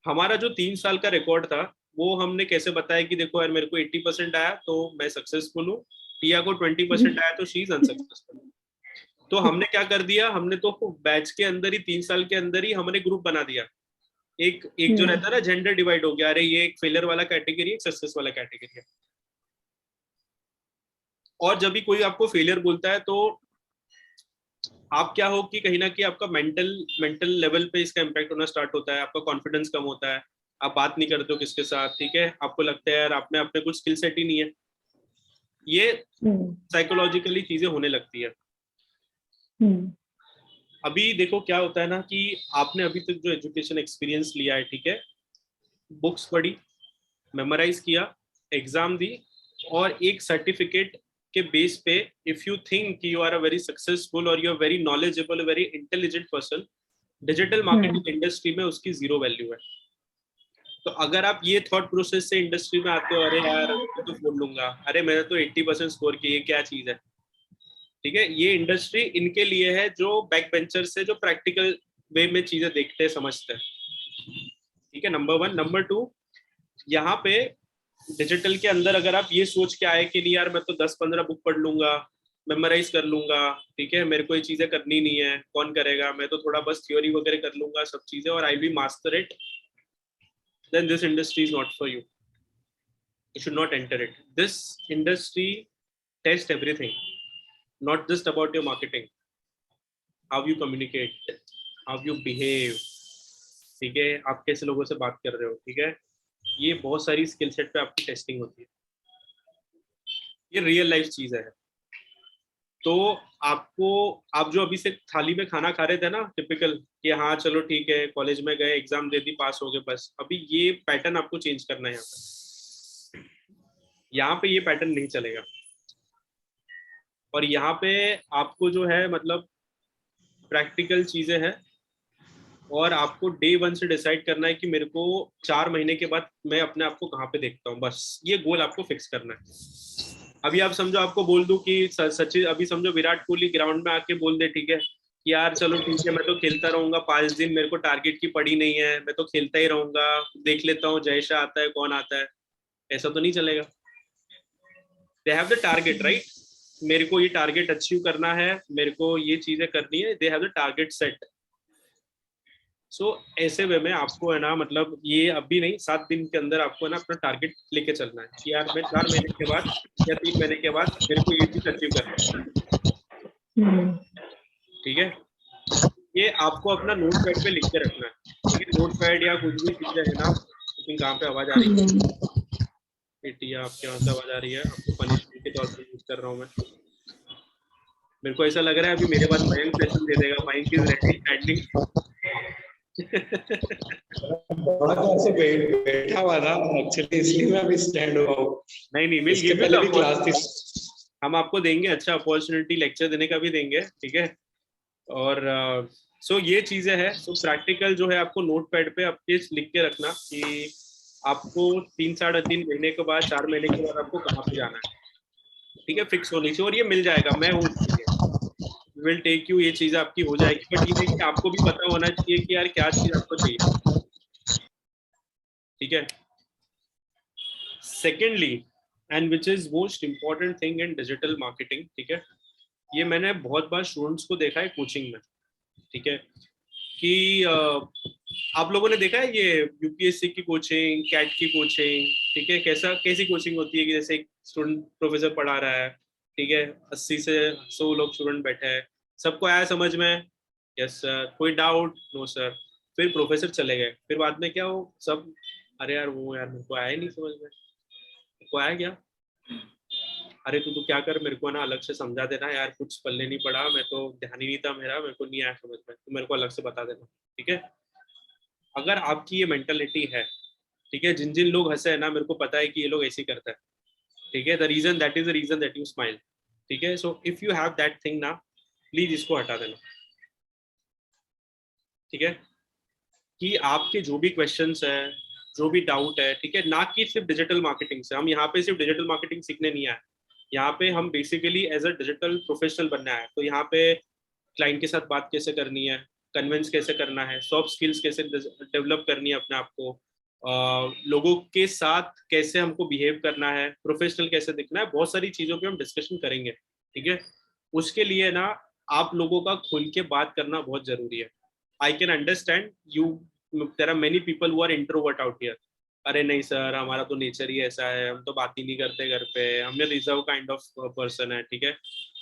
हमारा जो 3 साल का रिकॉर्ड था वो हमने कैसे बताया कि देखो यार मेरे को 80% आया तो मैं सक्सेसफुल हूँ, टिया को 20% आया तो शी इज अनसक्सेसफुल। तो हमने क्या कर दिया, हमने तो बैच के अंदर ही 3 साल के अंदर ही हमने ग्रुप बना दिया, एक जो रहता है ना, जेंडर डिवाइड हो गया, अरे ये एक फेलियर वाला कैटेगरी, एक सक्सेस वाला कैटेगरी है। और जब भी कोई आपको फेलियर बोलता है तो आप क्या हो कि कहीं ना कहीं आपका मेंटल लेवल पे इसका इम्पैक्ट होना स्टार्ट होता है, आपका कॉन्फिडेंस कम होता है, आप बात नहीं करते हो किसके साथ, ठीक है, आपको लगता है यार आप में अपने कुछ स्किल सेट ही नहीं है, ये साइकोलॉजिकली चीजें होने लगती है। अभी देखो क्या होता है ना कि आपने अभी तक जो एजुकेशन एक्सपीरियंस लिया है, ठीक है, बुक्स पढ़ी, मेमोराइज किया, एग्जाम दी, और एक सर्टिफिकेट के बेस पे if you think you are a very successful और you are very knowledgeable, very intelligent person, digital marketing industry में उसकी जीरो वैल्यू है। तो अगर आप ये थॉट प्रोसेस से इंडस्ट्री में आते हो, अरे यार मैं तो फोन लूंगा, अरे मैंने तो 80% स्कोर किया, ये क्या चीज है, ठीक है, ये इंडस्ट्री इनके लिए है जो बैक बेंचर से जो प्रैक्टिकल वे में चीजें देखते हैं, समझते हैं, ठीक है, नंबर 1। नंबर 2, यहाँ पे डिजिटल के अंदर अगर आप ये सोच के आए कि नहीं यार मैं तो 10-15 बुक पढ़ लूंगा, मेमोराइज कर लूंगा, ठीक है, मेरे को ये चीजें करनी नहीं है, कौन करेगा, मैं तो थोड़ा बस थ्योरी वगैरह कर लूंगा सब चीजें और I will master it, then this industry is not for you. You should not enter it. This industry tests everything, not just about your marketing, how you communicate, how you behave, ठीक है, आप कैसे लोगों से बात कर रहे हो, ठीक है, ये बहुत सारी स्किल सेट पे आपकी टेस्टिंग होती है. ये रियल लाइफ चीज है. तो आपको, आप जो अभी से थाली में खाना खा रहे थे ना टिपिकल कि हाँ चलो ठीक है कॉलेज में गए एग्जाम दे दी पास हो गए, बस अभी ये पैटर्न आपको चेंज करना है. यहाँ पे ये पैटर्न नहीं चलेगा. और यहाँ पे आपको जो है मतलब प्रैक्टिकल चीजें हैं और आपको डे वन से डिसाइड करना है कि मेरे को 4 महीने के बाद मैं अपने आप को कहाँ पे देखता हूँ, बस ये गोल आपको फिक्स करना है. अभी आप समझो आपको बोल दूं कि सचिन, अभी समझो विराट कोहली ग्राउंड में आके बोल दे ठीक है कि यार चलो ठीक है मैं तो खेलता रहूंगा 5 दिन, मेरे को टारगेट की पड़ी नहीं है, मैं तो खेलता ही रहूंगा, देख लेता हूँ जय शाह आता है कौन आता है, ऐसा तो नहीं चलेगा. दे हैव द टारगेट राइट, मेरे को ये टारगेट अचीव करना है, मेरे को ये चीजें करनी है, they have the target set. So ऐसे वे में आपको है ना मतलब ये अभी नहीं 7 दिन के अंदर आपको है ना अपना टारगेट लेके चलना है कि यार मैं 4 महीने के बाद या 3 महीने के बाद मेरे को ये चीज अचीव करना है. ठीक है, ये आपको अपना नोट पैड पे लिख के रखना है. ठीक है, नोट पैड या कुछ भी चीजें है ना. लेकिन कहाँ पे आवाज आ रही है बेटी, आपके यहाँ से आवाज आ रही है, आपको पनिशमेंट के तौर पर यूज कर रहा हूँ मैं. मेरे को ऐसा लग रहा है अभी मेरे पास मयंक सेशन दे देगा. Mayank is ready standing. ऐसे बैठा हुआ था एक्चुअली, इसलिए मैं अभी स्टैंड हुआ हूँ. नहीं मिल ये पहले भी क्लास थी. हम आपको देंगे अच्छा अपॉर्चुनिटी, लेक्चर देने का भी देंगे, ठीक है. और सो ये चीजें हैं. सो प्रैक्टिकल जो है आपको नोट पैड पे आपके लिख के रखना कि आपको 3-3.5 महीने के बाद 4 महीने के बाद आपको कहाँ पे जाना है, ठीक है, फिक्स होनी चाहिए. और ये मिल जाएगा, मैं हूँ, विल टेक यू, ये चीज आपकी हो जाएगी. बट ये कि आपको भी पता होना चाहिए कि यार क्या चीज आपको चाहिए, ठीक है. Secondly and which is most important thing in digital marketing, ठीक है, ये मैंने बहुत बार स्टूडेंट्स को देखा है कोचिंग में, ठीक है, कि आप लोगों ने देखा है ये यूपीएससी की कोचिंग, कैट की कोचिंग, ठीक है, कैसी कोचिंग होती है कि जैसे एक स्टूडेंट प्रोफेसर पढ़ा रहा है, ठीक है, 80 से 100 लोग स्टूडेंट बैठे हैं, सबको आया समझ में, यस सर, कोई डाउट, नो सर, फिर प्रोफेसर चले गए, फिर बाद में क्या हो सब, अरे यार वो यार मेरे को आया ही नहीं समझ में, को आया क्या, अरे तू क्या कर, मेरे को ना अलग से समझा देना यार, कुछ पल्ले नहीं पड़ा, मैं तो ध्यान ही नहीं था मेरा, मेरे को नहीं आया समझ में, तो मेरे को अलग से बता देना, ठीक है. अगर आपकी ये मेंटालिटी है, ठीक है, जिन जिन लोग हंसे है ना, मेरे को पता है कि ये लोग ऐसे ही करते हैं, ठीक है, the reason that is the reason that you smile, ठीक है. So if you have that thing ना, प्लीज इसको हटा देना, ठीक है, कि आपके जो भी क्वेश्चंस है, जो भी डाउट है, ठीक है, ना कि सिर्फ डिजिटल मार्केटिंग से, हम यहाँ पे सिर्फ डिजिटल मार्केटिंग सीखने नहीं आए, यहाँ पे हम basically as a digital professional बनना है. तो यहाँ पे क्लाइंट के साथ बात कैसे करनी है, कन्विंस कैसे करना है, सॉफ्ट स्किल्स कैसे डेवलप करनी है अपने आप को, लोगों के साथ कैसे हमको बिहेव करना है, प्रोफेशनल कैसे दिखना है, बहुत सारी चीज़ों पे हम डिस्कशन करेंगे, ठीक है. उसके लिए ना आप लोगों का खुल के बात करना बहुत जरूरी है. I can understand you, there are many people who are introvert out here. अरे नहीं सर, हमारा तो नेचर ही ऐसा है, हम तो बात ही नहीं करते घर पे, हमने रिजर्व काइंड ऑफ पर्सन है, ठीक है.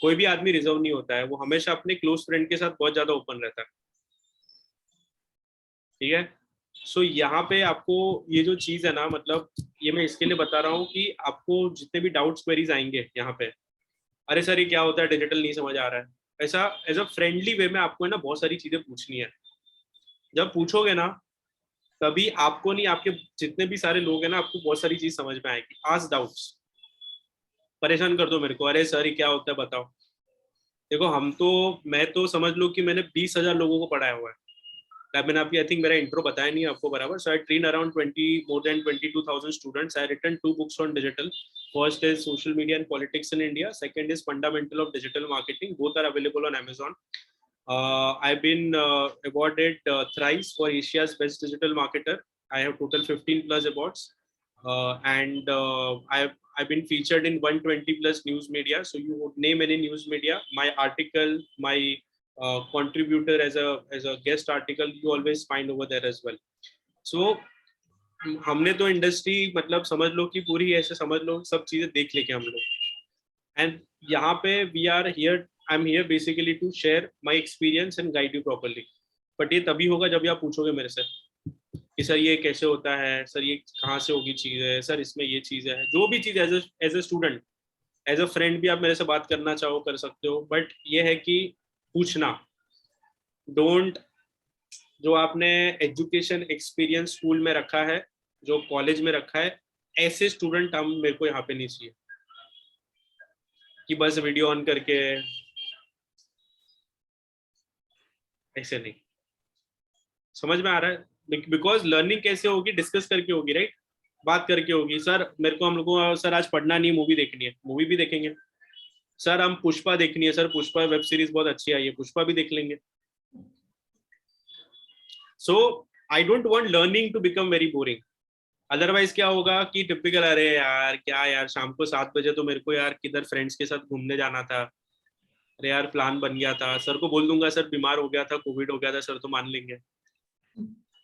कोई भी आदमी रिजर्व नहीं होता है, वो हमेशा अपने क्लोज फ्रेंड के साथ बहुत ज्यादा ओपन रहता है, ठीक है. सो यहाँ पे आपको ये जो चीज है ना, मतलब ये मैं इसके लिए बता रहा हूँ कि आपको जितने भी डाउट्स क्वेरीज आएंगे यहाँ पे, अरे सर ये क्या होता है, डिजिटल नहीं समझ आ रहा है, ऐसा एज अ फ्रेंडली वे में आपको है ना बहुत सारी चीजें पूछनी है. जब पूछोगे ना तभी आपको नहीं, आपके जितने भी सारे लोग हैं ना, आपको बहुत सारी चीज समझ में आएगी. आस्क डाउट्स, परेशान कर दो मेरे को, अरे सर ये क्या होता है बताओ. देखो मैं तो समझ लो कि मैंने 20,000 लोगों को पढ़ाया हुआ है. मैंने आपकी आई थिंक मेरा इंट्रो बताया नहीं आपको बराबर. सो आई train around more than 22,000 students. I written 2 books on digital. First is Social Media and Politics in India. Second is Fundamental of Digital Marketing. Both are available on Amazon. I've been awarded thrice for Asia's Best Digital Marketer. I have total 15 plus awards. and I've been featured in 120 plus news media. So you would name any news media, my article, my contributor as a guest article, you always find over there as well. So हमने तो industry मतलब समझ लो कि पूरी ऐसे समझ लो सब चीजें देख लेके हम लोग, एंड यहाँ पे we are here, I am here basically to share my experience and guide you properly. But ये तभी होगा जब आप पूछोगे मेरे से कि सर ये कैसे होता है, सर ये कहाँ से होगी चीज़ है, सर इसमें ये चीज़ है, जो भी चीज़ as a student, as a friend भी आप मेरे से बात करना चाहो कर सकते हो. बट ये है कि पूछना, डोंट, जो आपने एजुकेशन एक्सपीरियंस स्कूल में रखा है, जो कॉलेज में रखा है, ऐसे स्टूडेंट हम मेरे को यहाँ पे नहीं चाहिए कि बस वीडियो ऑन करके ऐसे नहीं. समझ में आ रहा है? बिकॉज लर्निंग कैसे होगी, डिस्कस करके होगी, राइट, बात करके होगी. सर मेरे को, हम लोग को सर आज पढ़ना नहीं, मूवी देखनी है, मूवी भी देखेंगे. सर हम पुष्पा देखनी है, सर पुष्पा वेब सीरीज बहुत अच्छी आई है, पुष्पा भी देख लेंगे. So I don't want learning to become very boring. Otherwise क्या होगा कि टिपिकल, अरे यार क्या यार, शाम को 7 बजे तो मेरे को यार किधर फ्रेंड्स के साथ घूमने जाना था, अरे यार प्लान बन गया था, सर को बोल दूंगा सर बीमार हो गया था, कोविड हो गया था, सर तो मान लेंगे.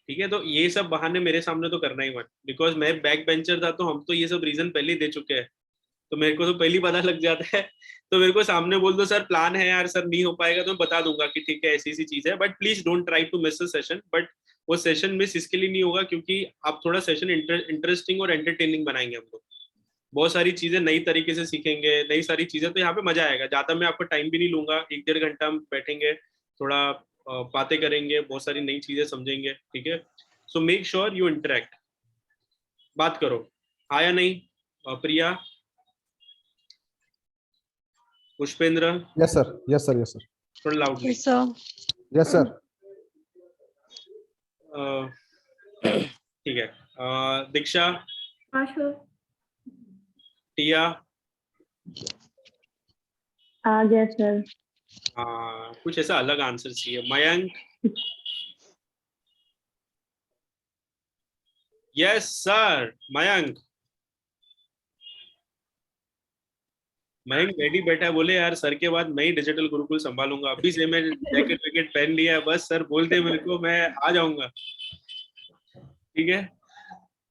ठीक है, तो ये सब बहाने मेरे सामने तो करना ही मत, बिकॉज मैं बैक बेंचर था तो हम तो ये सब रीजन पहले ही दे चुके हैं, तो मेरे को तो पहले ही पता लग जाता है. तो मेरे को सामने बोल दो सर प्लान है यार, सर नहीं हो पाएगा, तो मैं बता दूंगा कि ठीक है ऐसी ऐसी चीज है, but please don't try to miss the session. But वो सेशन मिस इसके लिए नहीं होगा क्योंकि आप थोड़ा सेशन इंटरेस्टिंग और एंटरटेनिंग बनाएंगे. हम लोग बहुत सारी चीजें नई तरीके से सीखेंगे, नई सारी चीजें, तो यहाँ पे मजा आएगा. ज्यादा मैं आपको टाइम भी नहीं लूंगा, 1-1.5 घंटा हम बैठेंगे, थोड़ा बातें करेंगे, बहुत सारी नई चीजें समझेंगे. ठीक है, so make sure you interact, बात करो. हाँ या नहीं? Priya, Pushpendra, yes sir, yes sir, yes sir, थोड़ा loudly. Yes, sir. Yes sir. ठीक है. दीक्षा, हाँ sure. टिया, आ गया सर. कुछ ऐसा अलग आंसर चाहिए. Mayank, yes sir. Mayank, Mayank ready बैठा है, बोले यार सर के बाद मैं ही डिजिटल गुरुकुल संभालूंगा, अभी से मैं जैकेट वैकेट पहन लिया है, बस सर बोलते मेरे को मैं आ जाऊंगा. ठीक है.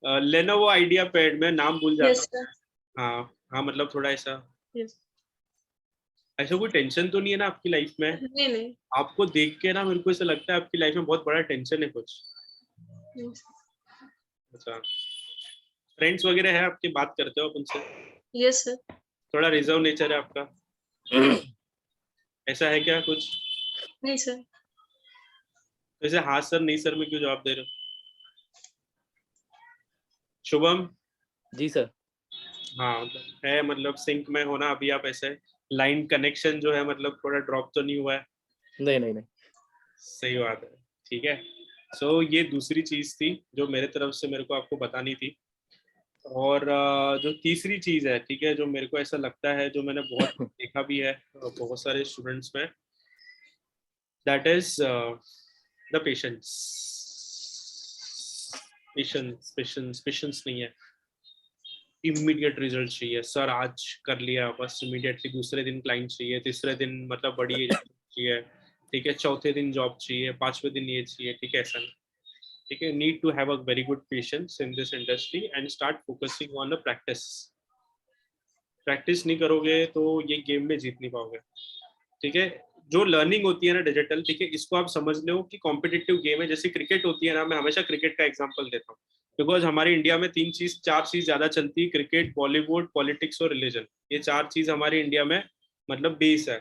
लेनोवो आइडिया पैड, में नाम भूल जाता Yes, हूं. sir. हाँ हाँ, मतलब थोड़ा ऐसा, Yes. ऐसा कोई टेंशन तो नहीं है ना आपकी लाइफ में? नहीं नहीं. आपको देख के ना मेरे को ऐसा लगता है आपकी लाइफ में बहुत बड़ा टेंशन है कुछ. Yes. अच्छा, फ्रेंड्स वगैरह है आपके, बात करते हो आप उनसे? Yes, sir. थोड़ा रिजर्व नेचर है आपका, ऐसा है क्या कुछ? नहीं sir. वैसे हाँ सर नहीं सर में क्यों जवाब दे रहे हो? शुभम? जी सर. हाँ है, मतलब सिंक में होना अभी आप, ऐसे लाइन कनेक्शन जो है मतलब थोड़ा ड्रॉप तो नहीं हुआ है? नहीं नहीं नहीं. सही बात है. ठीक है. सो ये दूसरी चीज थी जो मेरे तरफ से मेरे को आपको बतानी थी. और जो तीसरी चीज है, ठीक है, जो मेरे को ऐसा लगता है, जो मैंने बहुत देखा भी है बहुत सारे स्टूडेंट्स में, that is the patience. Patience नहीं है. इमीडिएट रिजल्ट चाहिए सर, आज कर लिया बस इमीडिएटली, दूसरे दिन क्लाइंट चाहिए, तीसरे दिन मतलब बड़ी चाहिए, ठीक है, चौथे दिन जॉब चाहिए, 5वें दिन ये चाहिए. ठीक है, ऐसा नहीं. ठीक है, need to have a very good patience in this industry and start focusing on the practice. Practice नहीं करोगे तो ये गेम में जीत नहीं पाओगे. ठीक है, जो लर्निंग होती है ना डिजिटल, ठीक है, इसको आप समझ लो कि कॉम्पिटिटिव गेम है. जैसे क्रिकेट होती है ना, मैं हमेशा क्रिकेट का एग्जांपल देता हूँ, बिकॉज हमारे इंडिया में 4 चीज ज्यादा चलती है, क्रिकेट, बॉलीवुड, पॉलिटिक्स और रिलीजन. ये 4 चीज हमारे इंडिया में मतलब बेस है.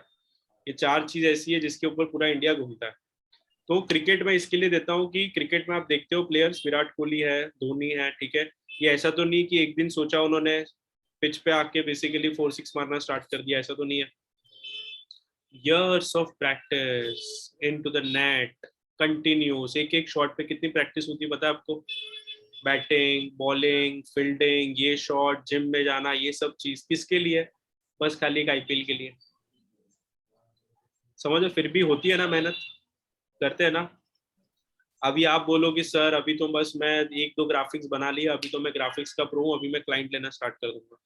ये 4 चीज ऐसी है जिसके ऊपर पूरा इंडिया घूमता है. तो क्रिकेट में इसके लिए देता हूँ कि क्रिकेट में आप देखते हो प्लेयर्स, विराट कोहली है, धोनी है, ठीक है, ये ऐसा तो नहीं कि एक दिन सोचा उन्होंने पिच पे आके बेसिकली 4-6 मारना स्टार्ट कर दिया, ऐसा तो नहीं है. years of practice into the net, continuous. एक शॉट पे कितनी प्रैक्टिस होती है पता है आपको? बैटिंग, बॉलिंग, फील्डिंग, ये शॉट, जिम में जाना, ये सब चीज किसके लिए? बस खाली एक आईपीएल के लिए. समझो, फिर भी होती है ना मेहनत, करते हैं ना. अभी आप बोलो कि सर अभी तो बस मैं 1-2 ग्राफिक्स बना लिया, अभी तो मैं ग्राफिक्स का प्रो हूँ, अभी मैं क्लाइंट लेना स्टार्ट कर दूंगा।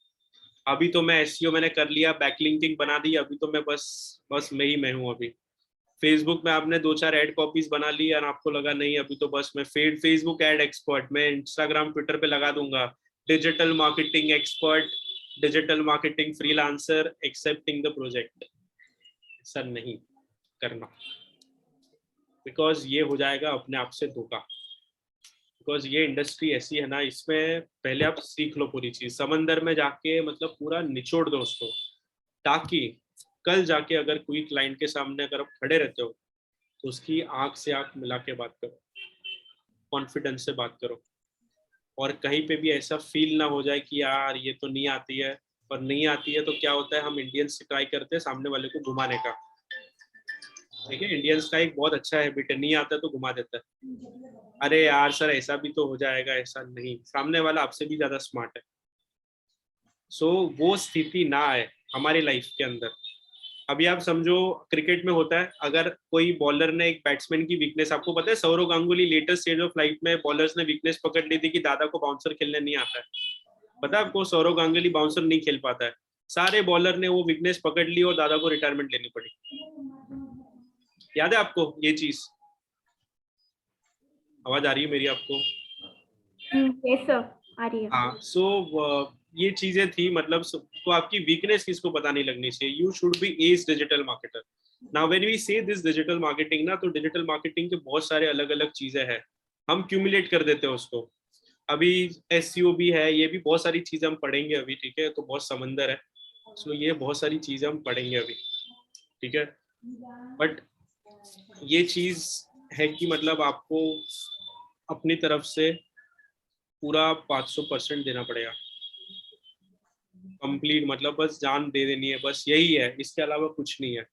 अभी तो मैं एसईओ मैंने कर लिया, बैकलिंकिंग बना दी, अभी तो मैं बस मैं हूँ। अभी फेसबुक में आपने 2-4 एड कॉपीज बना ली और आपको लगा नहीं अभी तो बस मैं फेसबुक एड एक्सपर्ट, मैं इंस्टाग्राम ट्विटर पे लगा दूंगा digital marketing expert, digital marketing freelancer accepting the project. Sir नहीं करना, बिकॉज ये हो जाएगा अपने आप से धोखा। बिकॉज ये इंडस्ट्री ऐसी है ना, इसमें पहले आप सीख लो पूरी चीज, समंदर में जाके मतलब पूरा निचोड़ दो उसको, ताकि कल जाके अगर कोई क्लाइंट के सामने अगर आप खड़े रहते हो तो उसकी आंख से आंख मिला के बात करो, कॉन्फिडेंस से बात करो, और कहीं पे भी ऐसा फील ना हो जाए कि यार ये तो नहीं आती है। और नहीं आती है तो क्या होता है, हम इंडियंस ट्राई करते हैं सामने वाले को घुमाने का। देखिए इंडियंस का एक बहुत अच्छा हैबिट है, नहीं आता तो घुमा देता है, अरे यार सर ऐसा भी तो हो जाएगा, ऐसा नहीं, सामने वाला आपसे भी ज्यादा स्मार्ट है। सो वो स्थिति ना आए हमारी लाइफ के अंदर। अभी आप समझो क्रिकेट में होता है, अगर कोई बॉलर ने एक बैट्समैन की वीकनेस, आपको पता है Sourav Ganguly latest stage of life में बॉलर्स ने वीकनेस पकड़ ली थी कि दादा को बाउंसर खेलने नहीं आता है। पता है आपको, सौरव गांगुली बाउंसर नहीं खेल पाता है, सारे बॉलर ने वो वीकनेस पकड़ ली और दादा को रिटायरमेंट लेनी पड़ी। याद है आपको ये चीज? आवाज आ रही है मेरी आपको? यस सर, आ रही है। हाँ, सो ये चीजें थी, मतलब तो आपकी वीकनेस किसको पता नहीं लगनी चाहिए। You should be as digital marketer. Now when we say this digital marketing ना, तो डिजिटल मार्केटिंग के बहुत सारे अलग अलग चीजें हैं, हम क्यूमुलेट कर देते हैं उसको। अभी एसईओ भी है, ये भी बहुत सारी चीजें हम पढ़ेंगे अभी, ठीक है, तो बहुत समंदर है। सो ये बहुत सारी चीजें हम पढ़ेंगे अभी, ठीक है। बट ये चीज है कि मतलब आपको अपनी तरफ से पूरा 500% देना पड़ेगा, कंप्लीट, मतलब बस जान दे देनी है, बस यही है, इसके अलावा कुछ नहीं है।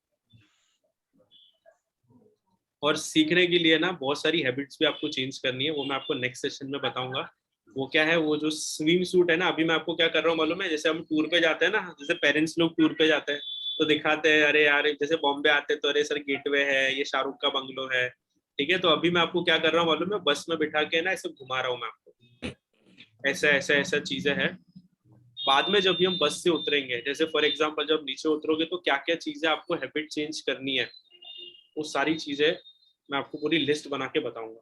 और सीखने के लिए ना बहुत सारी हैबिट्स भी आपको चेंज करनी है, वो मैं आपको नेक्स्ट सेशन में बताऊंगा। वो क्या है, वो जो स्विम सूट है ना, अभी मैं आपको क्या कर रहा हूँ मालूम है, जैसे हम टूर पे जाते हैं ना, जैसे पेरेंट्स लोग टूर पे जाते हैं तो दिखाते हैं, अरे यार जैसे बॉम्बे आते हैं तो अरे सर गेटवे है, ये शाहरुख का बंगलो है, ठीक है। तो अभी मैं आपको क्या कर रहा हूँ मालूम है, बस में बिठा के ना ऐसे घुमा रहा हूँ मैं आपको, ऐसा ऐसा ऐसा चीजें हैं। बाद में जब भी हम बस से उतरेंगे, जैसे फॉर एग्जांपल जब नीचे उतरोगे तो क्या क्या चीजें आपको हैबिट चेंज करनी है, वो सारी चीजें मैं आपको पूरी लिस्ट बना के बताऊंगा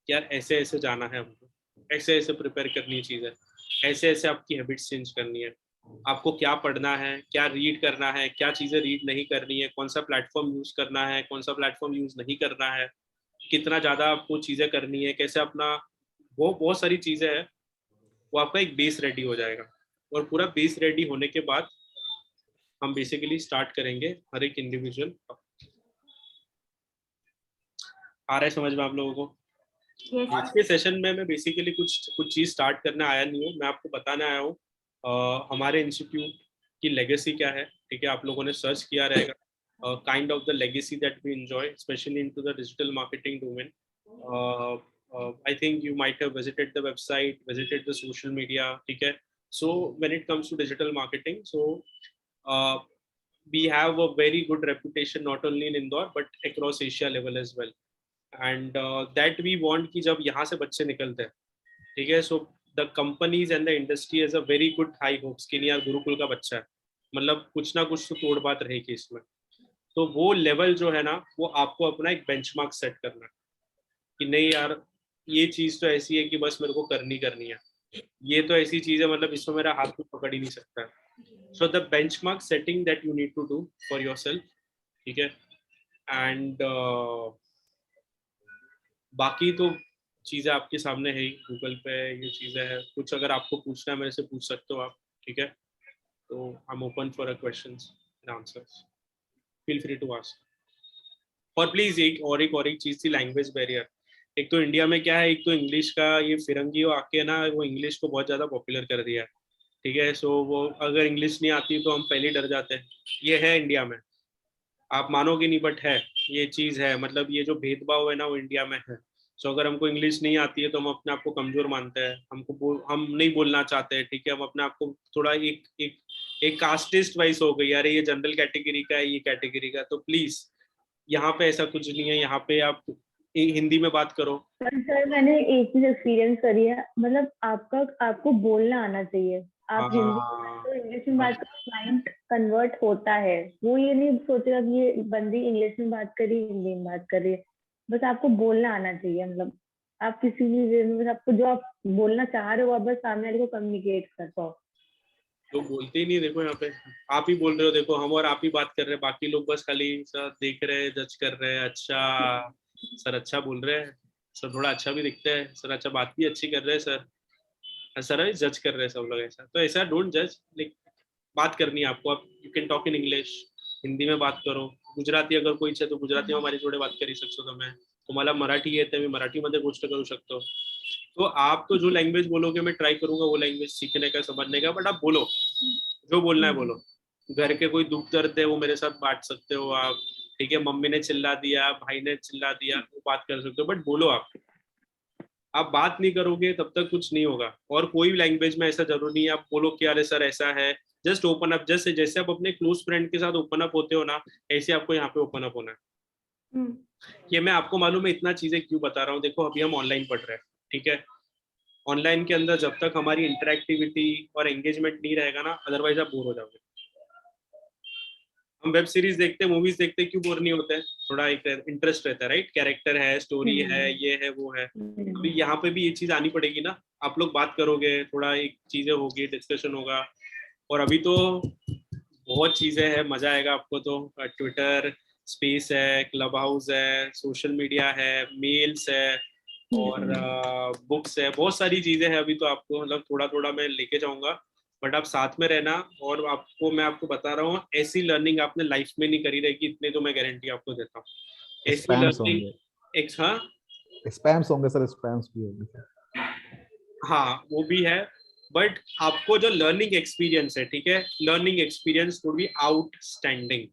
कि यार ऐसे ऐसे जाना है हमको, ऐसे ऐसे प्रिपेयर करनी है चीजें, ऐसे ऐसे आपकी हैबिट्स चेंज करनी है, आपको क्या पढ़ना है, क्या रीड करना है, क्या चीजें रीड नहीं करनी है, कौन सा प्लेटफॉर्म यूज करना है, कौन सा प्लेटफॉर्म यूज नहीं करना है, कितना ज्यादा आपको चीजें करनी है, कैसे अपना, वो बहुत सारी चीजें हैं। वो आपका एक बेस रेडी हो जाएगा, और पूरा बेस रेडी होने के बाद हम बेसिकली स्टार्ट करेंगे हर एक इंडिविजुअल। आ रहा है समझ में आप लोगों को? यस आज के सेशन में मैं बेसिकली कुछ चीज स्टार्ट करने आया नहीं हूँ, मैं आपको बताने आया हूँ हमारे इंस्टीट्यूट की लेगेसी क्या है, ठीक है। आप लोगों ने सर्च किया रहेगा kind of the legacy that we enjoy specially into the digital marketing domain. I think you might have visited the website, visited the social media, ठीक है। So when it comes to digital marketing, so uh, we have a very good reputation not only in Indore but across Asia level as well. And that we want कि जब यहाँ से बच्चे निकलते हैं, ठीक है, so the companies and the industry has a very good high hopes कि नहीं यार गुरुकुल का बच्चा है, मतलब कुछ ना कुछ तो तोड़ बात रहेगी इसमें। तो वो लेवल जो है ना, वो आपको अपना एक बेंचमार्क सेट करना है कि नहीं यार ये चीज तो ऐसी है कि बस मेरे को करनी है, ये तो ऐसी चीज है मतलब इसमें मेरा हाथ तो पकड़ ही नहीं सकता है। So the benchmark setting that you need to do for yourself, ठीक है। एंड बाकी तो चीज़ें आपके सामने है ही, गूगल पे ये चीज़ें हैं, कुछ अगर आपको पूछना है मेरे से पूछ सकते हो आप, ठीक है। तो I am open for questions and answers, feel free to ask. और प्लीज़ एक चीज़ थी, लैंग्वेज बैरियर। एक तो इंडिया में क्या है, एक तो इंग्लिश का ये फिरंगी आके ना, वो इंग्लिश को बहुत ज़्यादा पॉपुलर कर दिया है, ठीक है। सो वो अगर इंग्लिश नहीं आती तो हम पहले डर जाते हैं, ये है इंडिया में, आप मानोगे नहीं बट है, ये चीज़ है, मतलब ये जो भेदभाव है ना वो इंडिया में है। सो अगर हमको इंग्लिश नहीं आती है तो हम अपने आप को कमजोर मानते हैं, हम नहीं बोलना चाहते हैं, ठीक है। हम अपने आप को थोड़ा एक कास्टिस्ट वाइज हो गई, अरे ये जनरल कैटेगरी का है, ये कैटेगरी का। तो प्लीज यहाँ पे ऐसा कुछ नहीं है, यहाँ पे आप हिंदी में बात करो। पर सर मैंने एक चीज एक्सपीरियंस करी है, मतलब आपको बोलना आना चाहिए। आप हिंदी हाँ तो इंग्लिश में बात करो, क्लाइंट कन्वर्ट होता है। वो ये नहीं सोचेगा कि ये बंदी इंग्लिश में बात कर रही है, हिंदी में बात कर रही है। बस आपको बोलना आना चाहिए। मतलब आप किसी भी वे में, बस आपको जो आप बोलना चाह रहे हो, आप बस सामने वाले को कम्युनिकेट कर पाओ। लोग बोलते ही नहीं, देखो यहाँ पे आप ही बोल रहे हो, देखो हम और आप ही बात कर रहे हैं, बाकी लोग बस खाली सर देख रहे हैं, जज कर रहे हैं। अच्छा सर अच्छा बोल रहे हैं, सर थोड़ा अच्छा भी दिखते हैं, सर अच्छा बात भी अच्छी कर रहे हैं सर, सर अभी जज कर रहे हैं सब लोग। ऐसा तो ऐसा डोंट जज, लाइक बात करनी है आपको। आप you can talk in English, Hindi में बात करो, गुजराती अगर कोई છે तो गुजरातीમાં મારી જોડે વાત કરી શકશો તમે, तुम्हाला मराठी येते मी मराठीमध्ये गोष्ट करू शकतो। तो आप तो जो लैंग्वेज बोलोगे मैं ट्राई करूंगा वो लैंग्वेज सीखने का, समझने का, बट आप बोलो, जो बोलना है बोलो। घर के कोई दुख दर्द है वो मेरे साथ बांट सकते हो आप, ठीक है, मम्मी ने चिल्ला दिया, भाई ने चिल्ला दिया, वो बात कर सकते हो, बट बोलो आप बात नहीं करोगे तब तक कुछ नहीं होगा। और कोई लैंग्वेज में ऐसा जरूरी नहीं है आप बोलो कि अरे सर ऐसा है, जस्ट ओपन अप, जैसे जैसे आप अपने क्लोज फ्रेंड के साथ ओपन अप होते हो ना, ऐसे आपको यहाँ पे ओपन अप होना है। ये मैं आपको मालूम है इतना चीजें क्यों बता रहा हूँ, देखो अभी हम ऑनलाइन पढ़ रहे हैं, ठीक है, ऑनलाइन के अंदर जब तक हमारी इंटरेक्टिविटी और एंगेजमेंट नहीं रहेगा ना, अदरवाइज आप बोर हो जाओगे। हम वेब सीरीज देखते हैं, मूवीज देखते हैं, क्यों बोर नहीं होते हैं, थोड़ा एक इंटरेस्ट रहता है, राइट, कैरेक्टर है, स्टोरी है, ये है वो है। अभी यहाँ पे भी ये चीज आनी पड़ेगी ना, आप लोग बात करोगे, थोड़ा एक चीजें होगी, डिस्कशन होगा। और अभी तो बहुत चीजें हैं, मजा आएगा आपको। तो ट्विटर स्पेस है, क्लब हाउस है, सोशल मीडिया है, मेल्स है, और बुक्स है, बहुत सारी चीजें हैं। अभी तो आपको मतलब थोड़ा थोड़ा मैं लेके जाऊंगा, बट आप साथ में रहना। और आपको मैं आपको बता रहा हूँ, ऐसी लर्निंग आपने लाइफ में नहीं करी रहेगी, इतने तो मैं गारंटी आपको देता हूँ। ऐसी स्पैम्स लर्निंग होंगे, एक, हाँ स्पैम्स होंगे सर, स्पैम्स भी होंगे। हाँ वो भी है, बट आपको जो लर्निंग एक्सपीरियंस है, ठीक है, learning experience would be outstanding.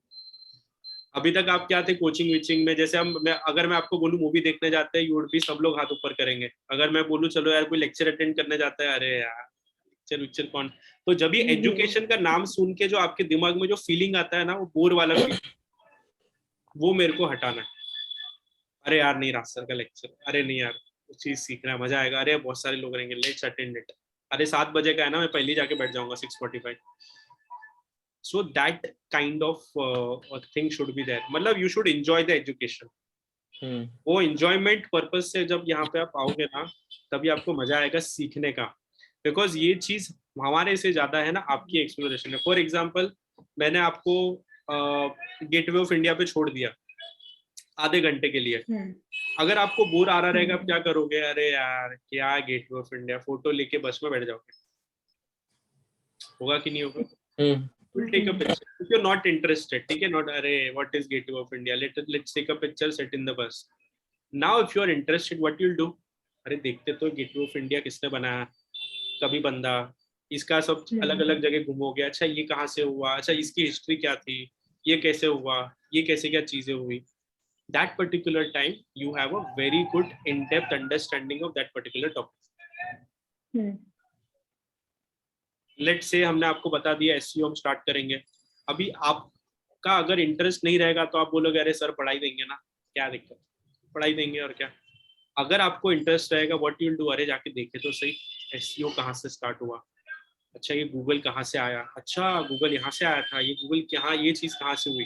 अभी तक आप क्या थे कोचिंग विचिंग में, जैसे अगर मैं आपको बोलूं मूवी देखने जाते हैं, यू वुड बी, सब लोग हाथ ऊपर करेंगे। अगर मैं बोलूं चलो यार कोई लेक्चर अटेंड करने जाता है, अरे यार लेक्चर विक्चर कौन। तो जब ये एजुकेशन का नाम सुन के जो आपके दिमाग में जो फीलिंग आता है ना, वो बोर वाला फीलिंग, वो मेरे को हटाना है। अरे यार नहीं, राज सर का लेक्चर, अरे नहीं यार कुछ चीज सीखना है, मजा आएगा, अरे बहुत सारे लोग रहेंगे, लेट्स अटेंड इट। अरे 7 बजे का है ना, मैं पहले ही जाके बैठ जाऊंगा 6:45। So that kind of thing should be there, मतलब you should enjoy the education. वो एंजॉयमेंट पर्पज से जब यहाँ पे आप आओगे ना, तभी आपको मजा आएगा सीखने का। बिकॉज ये चीज हमारे से ज्यादा है ना आपकी एक्सप्लोरेशन है। फॉर एग्जाम्पल मैंने आपको गेटवे ऑफ इंडिया पे छोड़ दिया आधे घंटे के लिए, अगर आपको बोर आ रहा रहेगा आप क्या करोगे, अरे यार क्या गेटवे ऑफ इंडिया, फोटो लेके बस में बैठ जाओगे, होगा कि नहीं होगा? We'll take a picture. If you're not interested, ठीक है, not अरे what is Gateway of India? Let's take a picture, sit in the bus. Now if you are interested, what you'll do? अरे देखते तो Gateway of India किसने बनाया, कभी बंदा, इसका सब अलग अलग जगह घूमोगे, अच्छा ये कहाँ से हुआ, अच्छा इसकी हिस्ट्री क्या थी, ये कैसे हुआ, ये कैसे क्या चीजें हुई। That particular time you have a very good in-depth understanding of that particular topic. Late से हमने आपको बता दिया एसईओ हम स्टार्ट करेंगे। अभी आपका अगर इंटरेस्ट नहीं रहेगा तो आप बोलोगे अरे सर पढ़ाई देंगे ना, क्या दिक्कत, पढ़ाई देंगे और क्या। अगर आपको इंटरेस्ट रहेगा व्हाट यू विल डू, अरे जाके देखे तो सही एसईओ कहाँ से स्टार्ट हुआ, अच्छा ये गूगल कहाँ से आया, अच्छा गूगल यहाँ से आया था, ये गूगल यहाँ ये चीज कहाँ से हुई।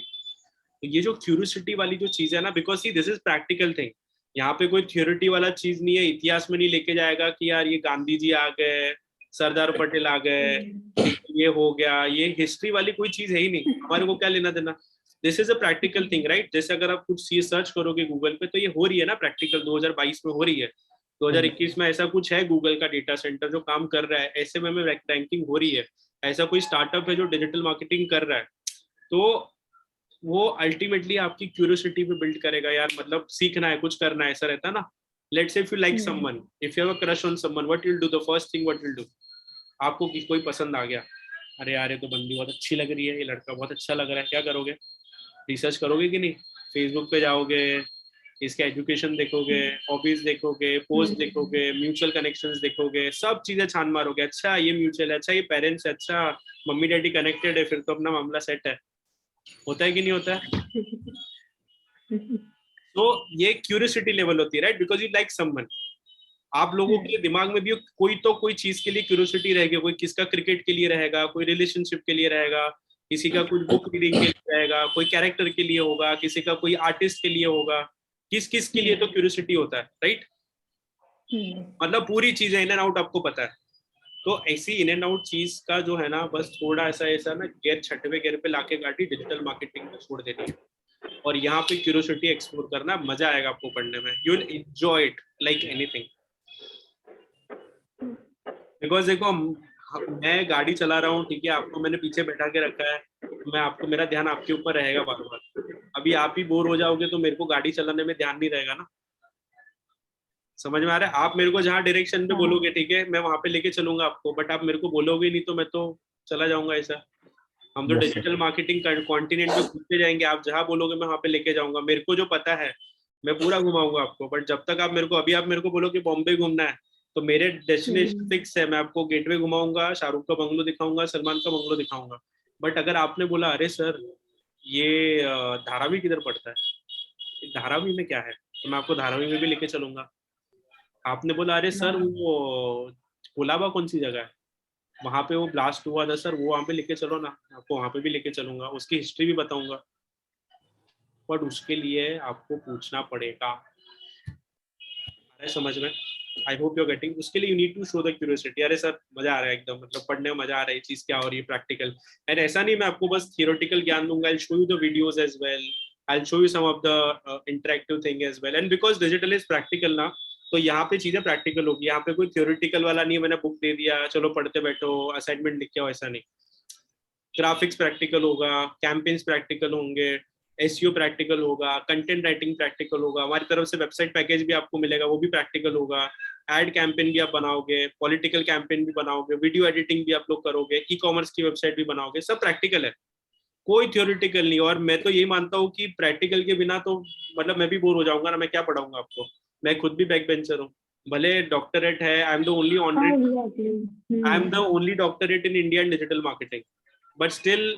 तो ये जो क्यूरियोसिटी वाली जो चीज है ना, because this is practical thing, यहाँ पे कोई थ्योरिटी वाला चीज नहीं है, इतिहास में नहीं लेके जाएगा कि यार ये गांधी जी आ गए, सरदार पटेल आ गए, ये हो गया, ये हिस्ट्री वाली कोई चीज है ही नहीं, हमारे को क्या लेना देना। This is a practical thing, right. जैसे अगर आप कुछ चीज सर्च करोगे गूगल पे तो ये हो रही है ना प्रैक्टिकल, 2022 में हो रही है, 2021 में ऐसा कुछ है गूगल का डेटा सेंटर जो काम कर रहा है, ऐसे में रैंकिंग हो रही है, ऐसा कोई स्टार्टअप है जो डिजिटल मार्केटिंग कर रहा है, तो वो अल्टीमेटली आपकी क्यूरियोसिटी पे बिल्ड करेगा यार, मतलब सीखना है, कुछ करना है, ऐसा रहता है ना। Let's say if you like someone, if you have a crush on someone, what you will do, the first thing what you will do, आपको कोई पसंद आ गया, अरे यार ये तो बंदी बहुत अच्छी लग रही है, ये लड़का बहुत अच्छा लग रहा है, क्या करोगे, रिसर्च करोगे कि नहीं, फेसबुक पे जाओगे, इसके एजुकेशन देखोगे, हॉबीज देखोगे, पोस्ट देखोगे, म्यूचुअल कनेक्शंस देखोगे, सब चीजें छान मारोगे, अच्छा ये म्यूचुअल है, अच्छा ये पेरेंट्स है, अच्छा मम्मी डैडी कनेक्टेड है, फिर तो अपना मामला सेट है। होता है कि नहीं होता है? तो ये क्यूरियोसिटी लेवल होती है, right, because you like someone. आप लोगों के दिमाग में भी कोई तो कोई चीज के लिए क्यूरियोसिटी रहेगी, कोई किसका क्रिकेट के लिए रहेगा, कोई रिलेशनशिप के लिए रहेगा, किसी का कुछ बुक रीडिंग के लिए रहेगा, कोई कैरेक्टर के लिए होगा, किसी का कोई आर्टिस्ट के लिए होगा, किस किस के लिए तो क्यूरियोसिटी होता है, राइट। मतलब पूरी चीजें इन एंड आउट आपको पता है। तो ऐसी इन एंड आउट चीज का जो है ना, बस थोड़ा ऐसा ना गियर 6वें गियर पे लाके गाड़ी डिजिटल मार्केटिंग में छोड़ देनी है, और यहाँ पे क्यूरियोसिटी एक्सप्लोर करना, मजा आएगा आपको पढ़ने में, you will enjoy it like anything. Because देखो मैं गाड़ी चला रहा हूँ, ठीक है, आपको मैंने पीछे बैठा के रखा है, तो मैं आपको, मेरा ध्यान आपके ऊपर रहेगा बार बार। अभी आप ही बोर हो जाओगे तो मेरे को गाड़ी चलाने में ध्यान नहीं रहेगा ना, समझ में आ रहा है। आप मेरे को जहाँ डायरेक्शन पे बोलोगे, ठीक है, मैं वहां पे लेके चलूंगा आपको, बट आप मेरे को बोलोगे नहीं तो मैं तो चला जाऊंगा ऐसा। हम तो डिजिटल मार्केटिंग कॉन्टिनेंट पे घूमते जाएंगे, आप जहाँ बोलोगे मैं वहां पे लेके जाऊंगा, मेरे को जो पता है मैं पूरा घुमाऊंगा आपको। बट जब तक आप मेरे को, अभी आप मेरे को बोलो कि बॉम्बे घूमना है, तो मेरे डेस्टिनेशन फिक्स है, मैं आपको गेटवे घुमाऊंगा, शाहरुख का बंगलो दिखाऊंगा, सलमान का बंगलो दिखाऊंगा। बट अगर आपने बोला अरे सर ये धारावी किधर पड़ता है, धारावी में क्या है, तो मैं आपको धारावी में भी लेके चलूंगा। आपने बोला अरे सर वो कोलाबा कौन सी जगह है, वहां पे वो ब्लास्ट हुआ था सर, वो वहां पे लेके चलो ना, आपको वहां पे भी लेके चलूंगा, उसकी हिस्ट्री भी बताऊंगा। बट उसके लिए आपको पूछना पड़ेगा, समझ में, I hope you are getting. उसके लिए you need to show the curiosity, अरे सर मजा आ रहा है एकदम, मतलब पढ़ने में मजा आ रहा है, ये चीज क्या हो रही है प्रैक्टिकल। एंड ऐसा नहीं मैं आपको बस थियोरेटिकल ज्ञान दूंगा, I will show you the videos as well, I will show you some of the interactive thing as well. And because digital is practical ना, तो यहाँ पे चीजें प्रैक्टिकल होगी, यहाँ पे कोई थियोरेटिकल वाला नहीं, मैंने बुक दे दिया चलो पढ़ते बैठो असाइनमेंट लिख के आओ, ऐसा नहीं। ग्राफिक्स प्रैक्टिकल होगा, कैंपेन्स प्रैक्टिकल होंगे, एसईओ प्रैक्टिकल होगा, कंटेंट राइटिंग प्रैक्टिकल होगा, हमारी तरफ से वेबसाइट पैकेज भी आपको मिलेगा, वो भी प्रैक्टिकल होगा, एड कैंपेन भी आप बनाओगे, पॉलिटिकल कैंपेन भी बनाओगे, वीडियो एडिटिंग भी आप लोग करोगे, ई कॉमर्स की वेबसाइट भी बनाओगे, सब प्रैक्टिकल है, कोई थियोरिटिकल नहीं। और मैं तो यही मानता हूँ कि प्रैक्टिकल के बिना तो मतलब मैं भी बोर हो जाऊंगा ना, मैं क्या पढ़ाऊंगा आपको, मैं खुद भी बैक बेंचर हूँ, भले डॉक्टरेट है, आई am the only I am the only doctorate in India in digital marketing, but still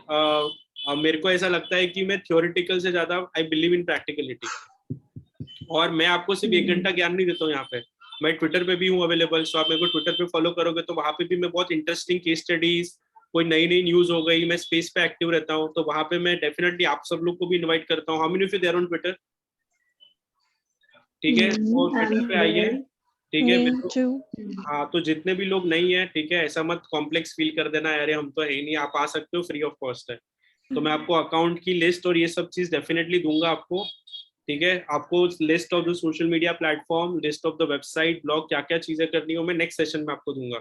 मेरे को ऐसा लगता है कि मैं थ्योरेटिकल से ज्यादा आई बिलीव इन प्रैक्टिकलिटी। और मैं आपको सिर्फ 1 घंटा ज्ञान नहीं देता हूँ यहाँ पे, मैं ट्विटर पे भी हूँ अवेलेबल, सो आप मेरे को ट्विटर पे फॉलो करोगे तो वहाँ पे भी मैं बहुत इंटरेस्टिंग केस स्टडीज, कोई नई नई न्यूज हो गई, मैं स्पेस पे एक्टिव रहता हूँ, तो वहाँ पे मैं डेफिनेटली आप सब लोग को भी इनवाइट करता हूँ। How many of you there on Twitter, ठीक है, वो ट्विटर पे आइए, ठीक है। हाँ, तो जितने भी लोग नहीं है, ठीक है, ऐसा मत कॉम्प्लेक्स फील कर देना अरे हम तो है ही नहीं, आप आ सकते हो, फ्री ऑफ कॉस्ट है। तो मैं आपको अकाउंट की लिस्ट और ये सब चीज डेफिनेटली दूंगा आपको, ठीक है, आपको list of the social media platform, list of the website, blog, क्या क्या चीजें करनी हो मैं नेक्स्ट सेशन में आपको दूंगा,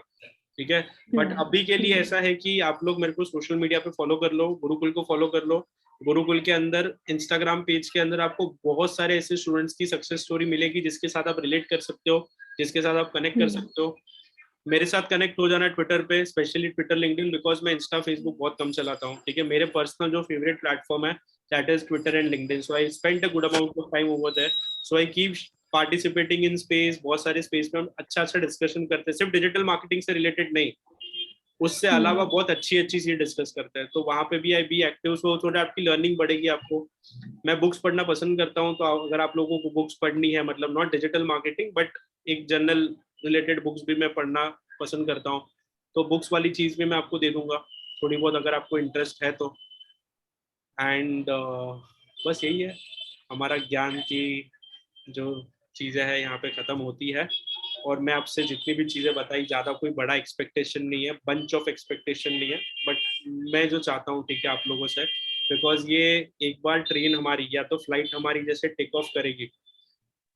ठीक है। बट अभी के लिए ऐसा है कि आप लोग मेरे को सोशल मीडिया पे फॉलो कर लो, गुरुकुल को फॉलो कर लो। गुरुकुल के अंदर इंस्टाग्राम पेज के अंदर आपको बहुत सारे ऐसे स्टूडेंट्स की सक्सेस स्टोरी मिलेगी जिसके साथ आप रिलेट कर सकते हो, जिसके साथ आप कनेक्ट कर सकते हो। मेरे साथ कनेक्ट हो जाना ट्विटर पे, स्पेशली ट्विटर, लिंक्डइन, बिकॉज मैं इंस्टा फेसबुक बहुत कम चलाता हूँ, ठीक है। मेरे पर्सनल जो फेवरेट प्लेटफॉर्म है that is Twitter and LinkedIn, so I spend a good amount of time over there, so I keep participating in space. बहुत सारे स्पेस में हम अच्छा डिस्कशन करते हैं, सिर्फ डिजिटल मार्केटिंग से रिलेटेड नहीं, उससे अलावा बहुत अच्छी अच्छी चीज डिस्कस करते हैं, तो वहां पे भी आई बी एक्टिव, सो थोड़ा आपकी लर्निंग बढ़ेगी आपको। मैं बुक्स पढ़ना पसंद करता हूँ, तो अगर आप लोगों को बुक्स पढ़नी है, मतलब नॉट डिजिटल मार्केटिंग बट एक जनरल रिलेटेड बुक्स भी मैं पढ़ना पसंद करता हूँ, तो बुक्स वाली चीज भी मैं आपको दे दूंगा थोड़ी बहुत, अगर आपको इंटरेस्ट है तो। एंड बस यही है, हमारा ज्ञान की जो चीज़ें हैं यहाँ पे ख़त्म होती है। और मैं आपसे जितनी भी चीज़ें बताई, ज़्यादा कोई बड़ा एक्सपेक्टेशन नहीं है, बंच ऑफ एक्सपेक्टेशन नहीं है, बट मैं जो चाहता हूँ, ठीक है, आप लोगों से, बिकॉज ये एक बार ट्रेन हमारी या तो फ्लाइट हमारी जैसे टेक ऑफ करेगी,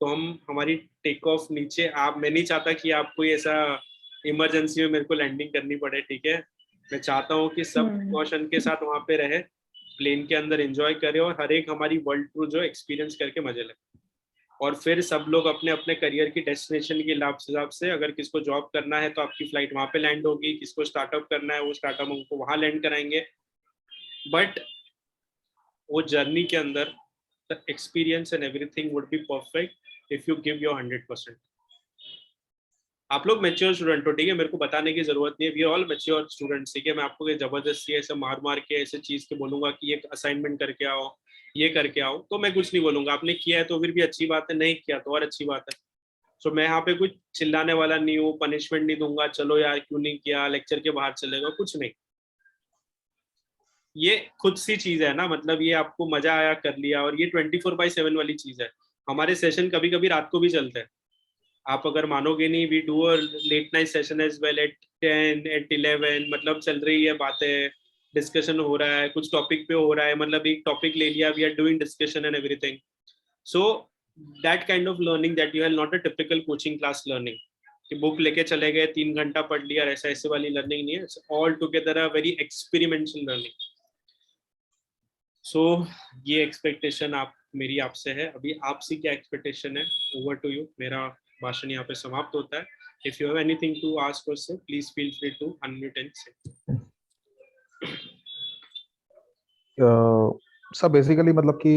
तो हम हमारी टेक ऑफ नीचे, आप, मैं नहीं चाहता कि आप कोई ऐसा इमरजेंसी में मेरे को लैंडिंग करनी पड़े, ठीक है। मैं चाहता हूँ कि सब प्रिकॉशन के साथ वहाँ पे रहे, प्लेन के अंदर एंजॉय करे, और हर एक हमारी वर्ल्ड टूर जो एक्सपीरियंस करके मजे ले, और फिर सब लोग अपने अपने करियर की डेस्टिनेशन के हिसाब से, अगर किसको जॉब करना है तो आपकी फ्लाइट वहाँ पे लैंड होगी, किसको स्टार्टअप करना है वो स्टार्टअप उनको वहाँ लैंड कराएंगे। बट वो जर्नी के अंदर the experience and everything would be perfect if you give your 100%। आप लोग मेच्योर स्टूडेंट हो, ठीक है, मेरे को बताने की जरूरत नहीं है, we are all mature students, ठीक है। मैं आपको जबरदस्ती ऐसे मार मार के ऐसे चीज के बोलूंगा कि एक असाइनमेंट करके आओ ये करके आओ, तो मैं कुछ नहीं बोलूंगा। आपने किया है तो फिर भी अच्छी बात है, नहीं किया तो और अच्छी बात है। सो मैं यहाँ पे कुछ चिल्लाने वाला नहीं हूँ, पनिशमेंट नहीं दूंगा, चलो यार क्यों नहीं किया, लेक्चर के बाहर चलेगा, कुछ नहीं। ये खुद सी चीज है ना, मतलब ये आपको मजा आया कर लिया, और ये 24/7 वाली चीज है। हमारे सेशन कभी कभी रात को भी चलते हैं, आप अगर मानोगे नहीं, we do a late night session as well at 10 at 11, मतलब चल रही है बातें, डिस्कशन हो रहा है, कुछ टॉपिक पे हो रहा है, मतलब एक टॉपिक ले लिया, we are doing discussion and everything. So that kind of learning that you have, not a typical coaching class learning कि बुक लेके चले गए 3 घंटा पढ़ लिया, ऐसा ऐसे वाली लर्निंग नहीं है। It's all together a very experimental learning. So ये एक्सपेक्टेशन आप मेरी आपसे है। अभी आपसी क्या एक्सपेक्टेशन है? Over to you. मेरा भाषण यहाँ पे समाप्त होता है। If you have anything to ask or say, please feel free to unmute and say. सब बेसिकली मतलब कि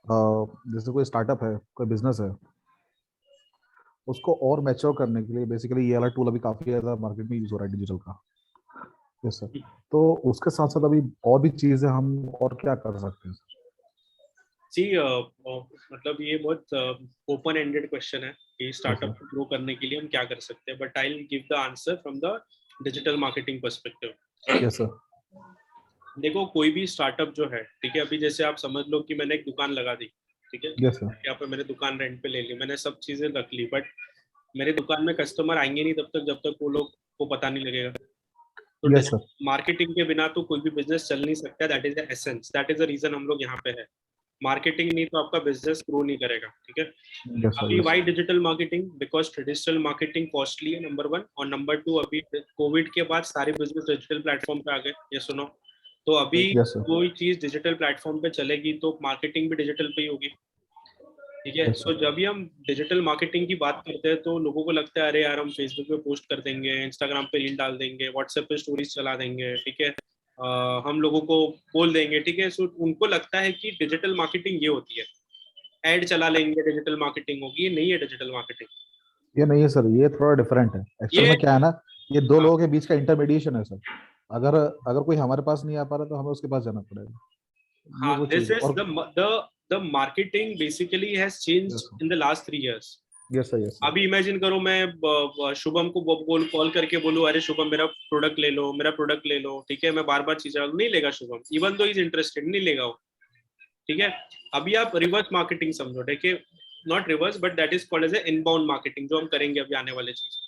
जैसे कोई स्टार्टअप है, कोई बिजनेस है, उसको और मैच्योर करने के लिए बेसिकली ये वाला टूल अभी काफी ज्यादा मार्केट में यूज हो रहा है, डिजिटल का। Yes sir. तो उसके साथ साथ अभी और भी चीजें हम और क्या कर सकते हैं? जी मतलब ये बहुत ओपन एंडेड क्वेश्चन है कि स्टार्टअप को ग्रो करने के लिए हम क्या कर सकते हैं, but I will give the answer from the digital marketing perspective. Yes sir. देखो कोई भी स्टार्टअप जो है, ठीक है, अभी जैसे आप समझ लो कि मैंने एक दुकान लगा दी, ठीक है, यस सर। यहाँ पे मैंने दुकान रेंट पे ले ली, मैंने सब चीजें रख ली, बट मेरे दुकान में कस्टमर आएंगे नहीं तब तक जब तक वो लोग को पता नहीं लगेगा। तो यस सर। मार्केटिंग के बिना तो कोई भी बिजनेस चल नहीं सकता। That is the essence, that is the reason हम लोग यहाँ पे है। मार्केटिंग नहीं तो आपका बिजनेस ग्रो नहीं करेगा, ठीक है। Yes sir. अभी why digital marketing? Because traditional marketing costly है, नंबर 1, और नंबर 2 अभी कोविड के बाद सारे बिजनेस डिजिटल प्लेटफॉर्म पे आ गए, ये सुनो। तो अभी यस सर। कोई चीज डिजिटल प्लेटफॉर्म पे चलेगी तो मार्केटिंग भी डिजिटल पे ही होगी, ठीक है। Yes, सो जब भी हम डिजिटल मार्केटिंग की बात करते हैं तो लोगों को लगता है अरे यार हम फेसबुक पे पोस्ट कर देंगे, इंस्टाग्राम पे रील डाल देंगे, व्हाट्सएप पे स्टोरीज चला देंगे, ठीक है, हम लोगों को बोल देंगे, ठीक है। सो उनको लगता है कि डिजिटल मार्केटिंग ये होती है, एड चला लेंगे डिजिटल मार्केटिंग होगी। ये नहीं है डिजिटल मार्केटिंग। ये नहीं है सर, ये थोड़ा डिफरेंट है। एक्चुअल ये में क्या है ना, ये दो हाँ, लोगों के बीच का इंटरमीडिएशन है सर। अगर अगर कोई हमारे पास नहीं आ पा रहा तो हमें उसके पास जाना पड़ेगा। ये हाँ, वो दिस चीज है। इज और the marketing basically has changed in the last 3 years। Yes sir. Yes sir. अभी इमेजिन करो मैं शुभम को बोल कॉल करके बोलूं अरे शुभम मेरा प्रोडक्ट ले लो, मेरा प्रोडक्ट ले लो, ठीक है, मैं बार बार चीजें नहीं लेगा Shubham, even though is interested, नहीं लेगा वो, ठीक है। अभी आप रिवर्स मार्केटिंग समझो, ठीक है, not reverse but that is called as a inbound marketing, जो हम करेंगे अभी आने वाले चीज।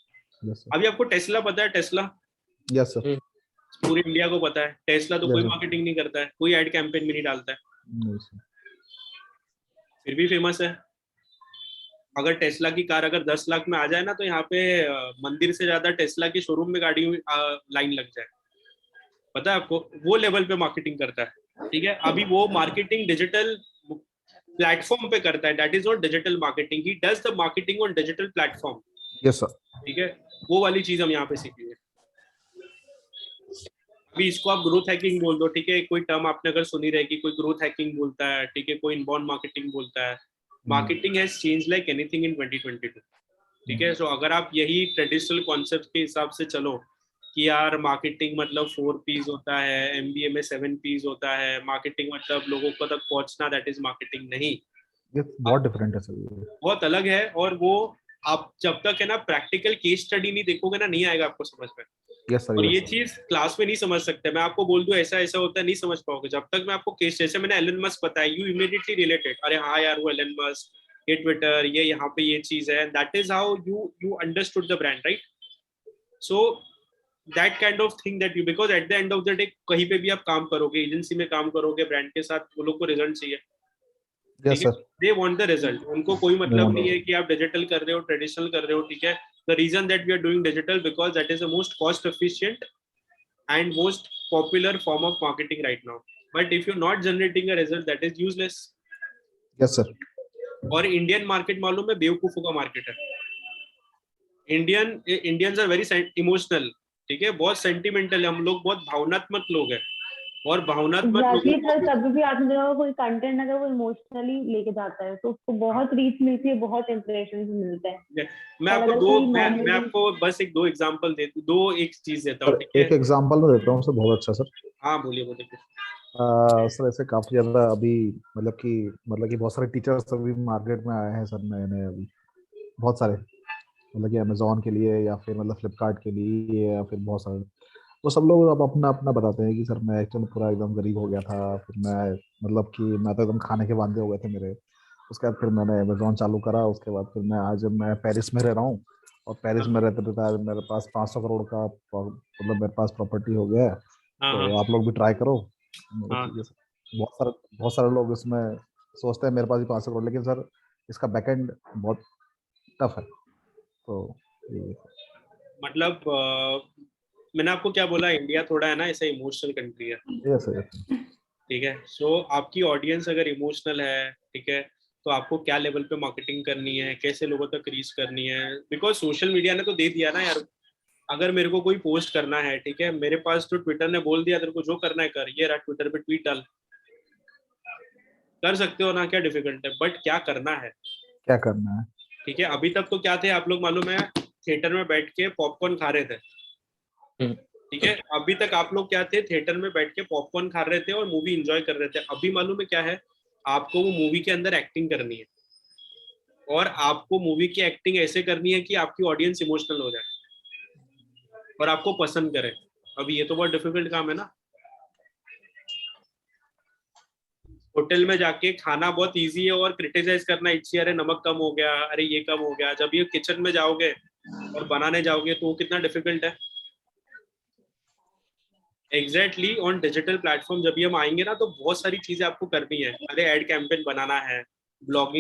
Yes sir. अभी आपको टेस्ला पता है? Tesla yes sir. पूरी इंडिया को पता है। टेस्ला तो यस कोई सर। मार्केटिंग नहीं करता है, कोई एड कैंपेन भी नहीं डालता है, नहीं सर। फिर भी फेमस है। अगर टेस्ला की कार अगर 10 लाख में आ जाए ना, तो यहाँ पे मंदिर से ज्यादा टेस्ला के शोरूम में गाड़ी लाइन लग जाए, पता है आपको। वो लेवल पे मार्केटिंग करता है, ठीक है। अभी वो मार्केटिंग डिजिटल प्लेटफॉर्म पे करता है, that is not digital marketing, he does the marketing on digital platform, yes sir. ठीक है। वो वाली चीज हम यहाँ पे सीखेंगे। अभी इसको आप ग्रोथ हैकिंग बोल दो, ठीक है, कोई टर्म आपने अगर सुनी रहेगी, कोई ग्रोथ हैकिंग बोलता है, ठीक है, कोई इनबाउंड मार्केटिंग बोलता है। Marketing has change like anything in 2022, ठीक है। सो अगर आप यही ट्रेडिशनल कॉन्सेप्ट के हिसाब से चलो कि यार मार्केटिंग मतलब 4 P's होता है, MBA में 7 P's होता है, मार्केटिंग मतलब लोगों को तक पहुंचना, दैट इज मार्केटिंग, नहीं। ये बहुत डिफरेंट है सर, ये बहुत अलग है, और वो आप जब तक है ना प्रैक्टिकल केस स्टडी नहीं देखोगे ना, नहीं आएगा आपको समझ में। Yes sir. और ये यस चीज क्लास में नहीं समझ सकते, मैं आपको बोल दूं ऐसा ऐसा होता है, नहीं समझ पाओगे जब तक मैं आपको केस, जैसे मैंने एलन मस्क बताया, यू इमीडिएटली रिलेटेड, अरे हाँ यार वो एलन मस्क, ये ट्विटर, ये यहाँ पे ये चीज है, that is how you understood the brand, right. So that kind of thing that you, because at the end of the day कहीं पे भी आप काम करोगे, एजेंसी में काम करोगे, ब्रांड के साथ, वो लोग को रिजल्ट चाहिए, yes sir. They want the result. उनको कोई मतलब नहीं है कि आप डिजिटल कर रहे हो, ट्रेडिशनल कर रहे हो, ठीक है। The reason that we are doing digital because that is the most cost efficient and most popular form of marketing right now, but if you're not generating a result, that is useless। Yes sir. और Indian market मालूम है बेवकूफों का market है। Indians are very emotional, ठीक है, बहुत sentimental है, हम लोग बहुत भावनात्मक लोग हैं, और भावनात्मक एग्जैक्टली लोगों सर, को कभी भी आपने देखा होगा कोई कंटेंट अगर वो इमोशनली लेके जाता है तो उसको बहुत रीच मिलती है, बहुत इंप्रेशन मिलते हैं। मैं और आपको अगर दो कोई मैं normally- आपको बस दो एग्जांपल दो एक चीज देता हूँ, सर ठीक है। एक एग्जांपल में देता हूँ सर, बहुत अच्छा सर। हाँ बोलिए बोलिए। सर ऐसे काफी ज्यादा अभी मतलब कि बहुत सारे टीचर्स अभी मार्केट में आए हैं सर, नए नए अभी बहुत सारे, मतलब कि अमेजोन के लिए या फिर मतलब फ्लिपकार्ट के लिए या फिर बहुत सारे। वो सब लोग अब अपना अपना बताते हैं कि सर मैं एक्चुअली पूरा एकदम गरीब हो गया था, फिर मैं मतलब कि मैं तो एकदम खाने के वांदे हो गए थे मेरे। उसके बाद फिर मैंने अमेजोन चालू करा, उसके बाद फिर मैं पेरिस में रह रहा हूँ। और पेरिस में रहते रहते आज मेरे पास 500 करोड़ का मतलब मेरे पास प्रॉपर्टी हो गया है। हाँ तो हाँ आप लोग भी ट्राई करो। हाँ। मतलब ये बहुत सारे लोग इसमें सोचते हैं मेरे पास भी 500 करोड़, लेकिन सर इसका बैकएंड बहुत टफ है। तो ये मतलब मैंने आपको क्या बोला, इंडिया थोड़ा है ना ऐसा इमोशनल कंट्री है, यस सर। ठीक है। सो आपकी ऑडियंस अगर इमोशनल है, ठीक है, तो आपको क्या लेवल पे मार्केटिंग करनी है, कैसे लोगों तक रीच करनी है, बिकॉज सोशल मीडिया ने तो दे दिया ना यार। अगर मेरे को कोई पोस्ट करना है, ठीक है, मेरे पास तो ट्विटर ने बोल दिया तेरे को जो करना है कर, ये रहा ट्विटर पे ट्वीट डाल, कर सकते हो ना, क्या डिफिकल्ट है, बट क्या करना है, क्या करना है? ठीक है। अभी तक तो क्या थे आप लोग मालूम है, थिएटर में बैठ के पॉपकॉर्न खा रहे थे, हम्म, ठीक है। अभी तक आप लोग क्या थे, थिएटर में बैठ के पॉपकॉर्न खा रहे थे और मूवी एंजॉय कर रहे थे। अभी मालूम है क्या है, आपको वो मूवी के अंदर एक्टिंग करनी है, और आपको मूवी की एक्टिंग ऐसे करनी है कि आपकी ऑडियंस इमोशनल हो जाए और आपको पसंद करे। अभी ये तो बहुत डिफिकल्ट काम है ना। होटल में जाके खाना बहुत इजी है और क्रिटिसाइज करना इच्छी, अरे नमक कम हो गया, अरे ये कम हो गया। जब ये किचन में जाओगे और बनाने जाओगे तो वो कितना डिफिकल्ट है। एग्जैक्टली ऑन डिजिटल प्लेटफॉर्म जब भी हम आएंगे ना, तो बहुत सारी चीजें आपको करनी है। अरे एड कैंपेन बनाना है, ब्लॉगिंग